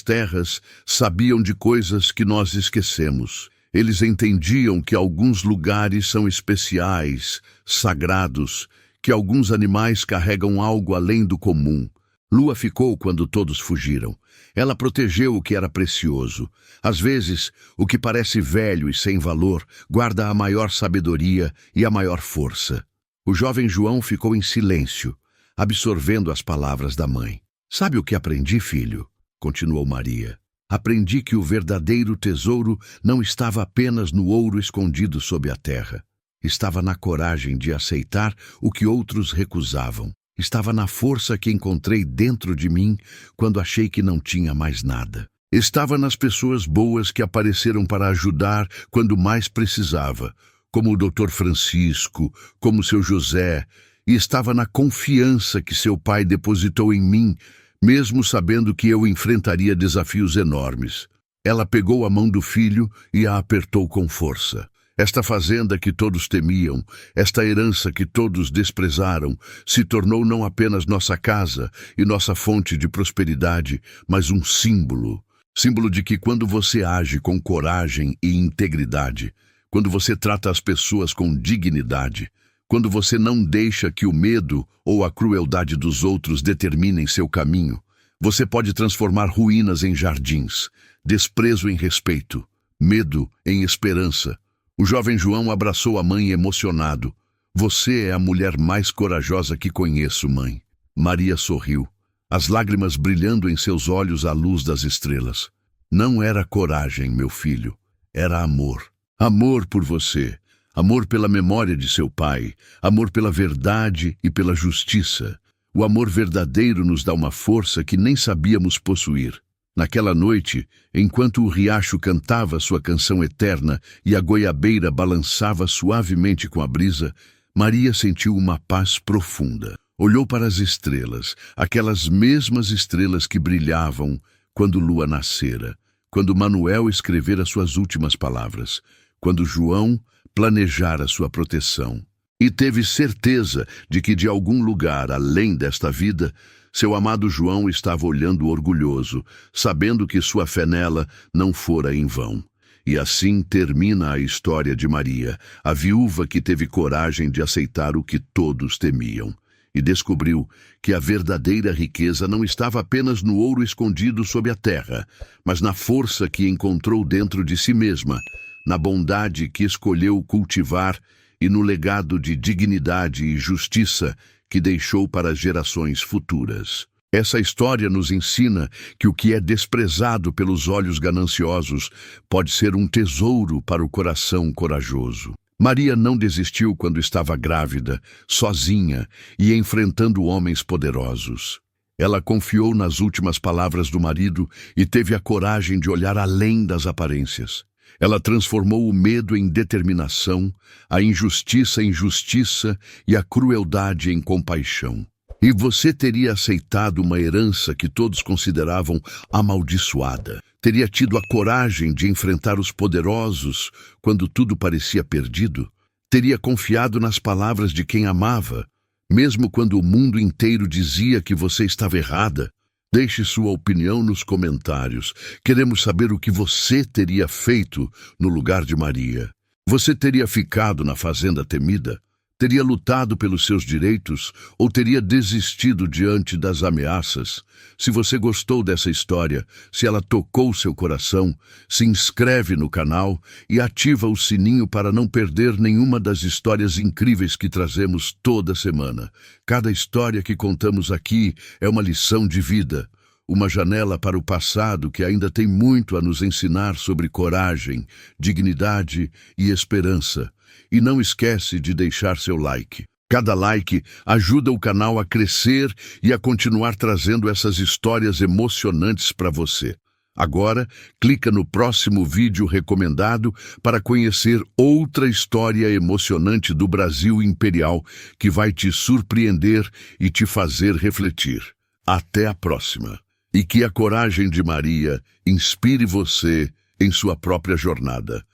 terras sabiam de coisas que nós esquecemos. Eles entendiam que alguns lugares são especiais, sagrados, que alguns animais carregam algo além do comum. Lua ficou quando todos fugiram. Ela protegeu o que era precioso. Às vezes, o que parece velho e sem valor guarda a maior sabedoria e a maior força. O jovem João ficou em silêncio, absorvendo as palavras da mãe. Sabe o que aprendi, filho? Continuou Maria. Aprendi que o verdadeiro tesouro não estava apenas no ouro escondido sob a terra. Estava na coragem de aceitar o que outros recusavam. Estava na força que encontrei dentro de mim quando achei que não tinha mais nada. Estava nas pessoas boas que apareceram para ajudar quando mais precisava, como o Dr. Francisco, como seu José, e estava na confiança que seu pai depositou em mim, mesmo sabendo que eu enfrentaria desafios enormes. Ela pegou a mão do filho e a apertou com força. Esta fazenda que todos temiam, esta herança que todos desprezaram, se tornou não apenas nossa casa e nossa fonte de prosperidade, mas um símbolo. Símbolo de que quando você age com coragem e integridade, quando você trata as pessoas com dignidade, quando você não deixa que o medo ou a crueldade dos outros determinem seu caminho, você pode transformar ruínas em jardins, desprezo em respeito, medo em esperança. O jovem João abraçou a mãe emocionado. Você é a mulher mais corajosa que conheço, mãe. Maria sorriu, as lágrimas brilhando em seus olhos à luz das estrelas. Não era coragem, meu filho, era amor. Amor por você, amor pela memória de seu pai, amor pela verdade e pela justiça. O amor verdadeiro nos dá uma força que nem sabíamos possuir. Naquela noite, enquanto o riacho cantava sua canção eterna e a goiabeira balançava suavemente com a brisa, Maria sentiu uma paz profunda. Olhou para as estrelas, aquelas mesmas estrelas que brilhavam quando Lua nascera, quando Manuel escrevera suas últimas palavras, quando João planejara sua proteção. E teve certeza de que de algum lugar além desta vida, seu amado João estava olhando orgulhoso, sabendo que sua fé nela não fora em vão. E assim termina a história de Maria, a viúva que teve coragem de aceitar o que todos temiam. E descobriu que a verdadeira riqueza não estava apenas no ouro escondido sob a terra, mas na força que encontrou dentro de si mesma, na bondade que escolheu cultivar e no legado de dignidade e justiça que deixou para as gerações futuras. Essa história nos ensina que o que é desprezado pelos olhos gananciosos pode ser um tesouro para o coração corajoso. Maria não desistiu quando estava grávida, sozinha e enfrentando homens poderosos. Ela confiou nas últimas palavras do marido e teve a coragem de olhar além das aparências. Ela transformou o medo em determinação, a injustiça em justiça e a crueldade em compaixão. E você teria aceitado uma herança que todos consideravam amaldiçoada. Teria tido a coragem de enfrentar os poderosos quando tudo parecia perdido. Teria confiado nas palavras de quem amava, mesmo quando o mundo inteiro dizia que você estava errada. Deixe sua opinião nos comentários. Queremos saber o que você teria feito no lugar de Maria. Você teria ficado na fazenda temida, Teria lutado pelos seus direitos ou teria desistido diante das ameaças? Se você gostou dessa história, se ela tocou seu coração, se inscreve no canal e ativa o sininho para não perder nenhuma das histórias incríveis que trazemos toda semana. Cada história que contamos aqui é uma lição de vida, uma janela para o passado que ainda tem muito a nos ensinar sobre coragem, dignidade e esperança. E não esquece de deixar seu like. Cada like ajuda o canal a crescer e a continuar trazendo essas histórias emocionantes para você. Agora, clica no próximo vídeo recomendado para conhecer outra história emocionante do Brasil Imperial que vai te surpreender e te fazer refletir. Até a próxima. E que a coragem de Maria inspire você em sua própria jornada.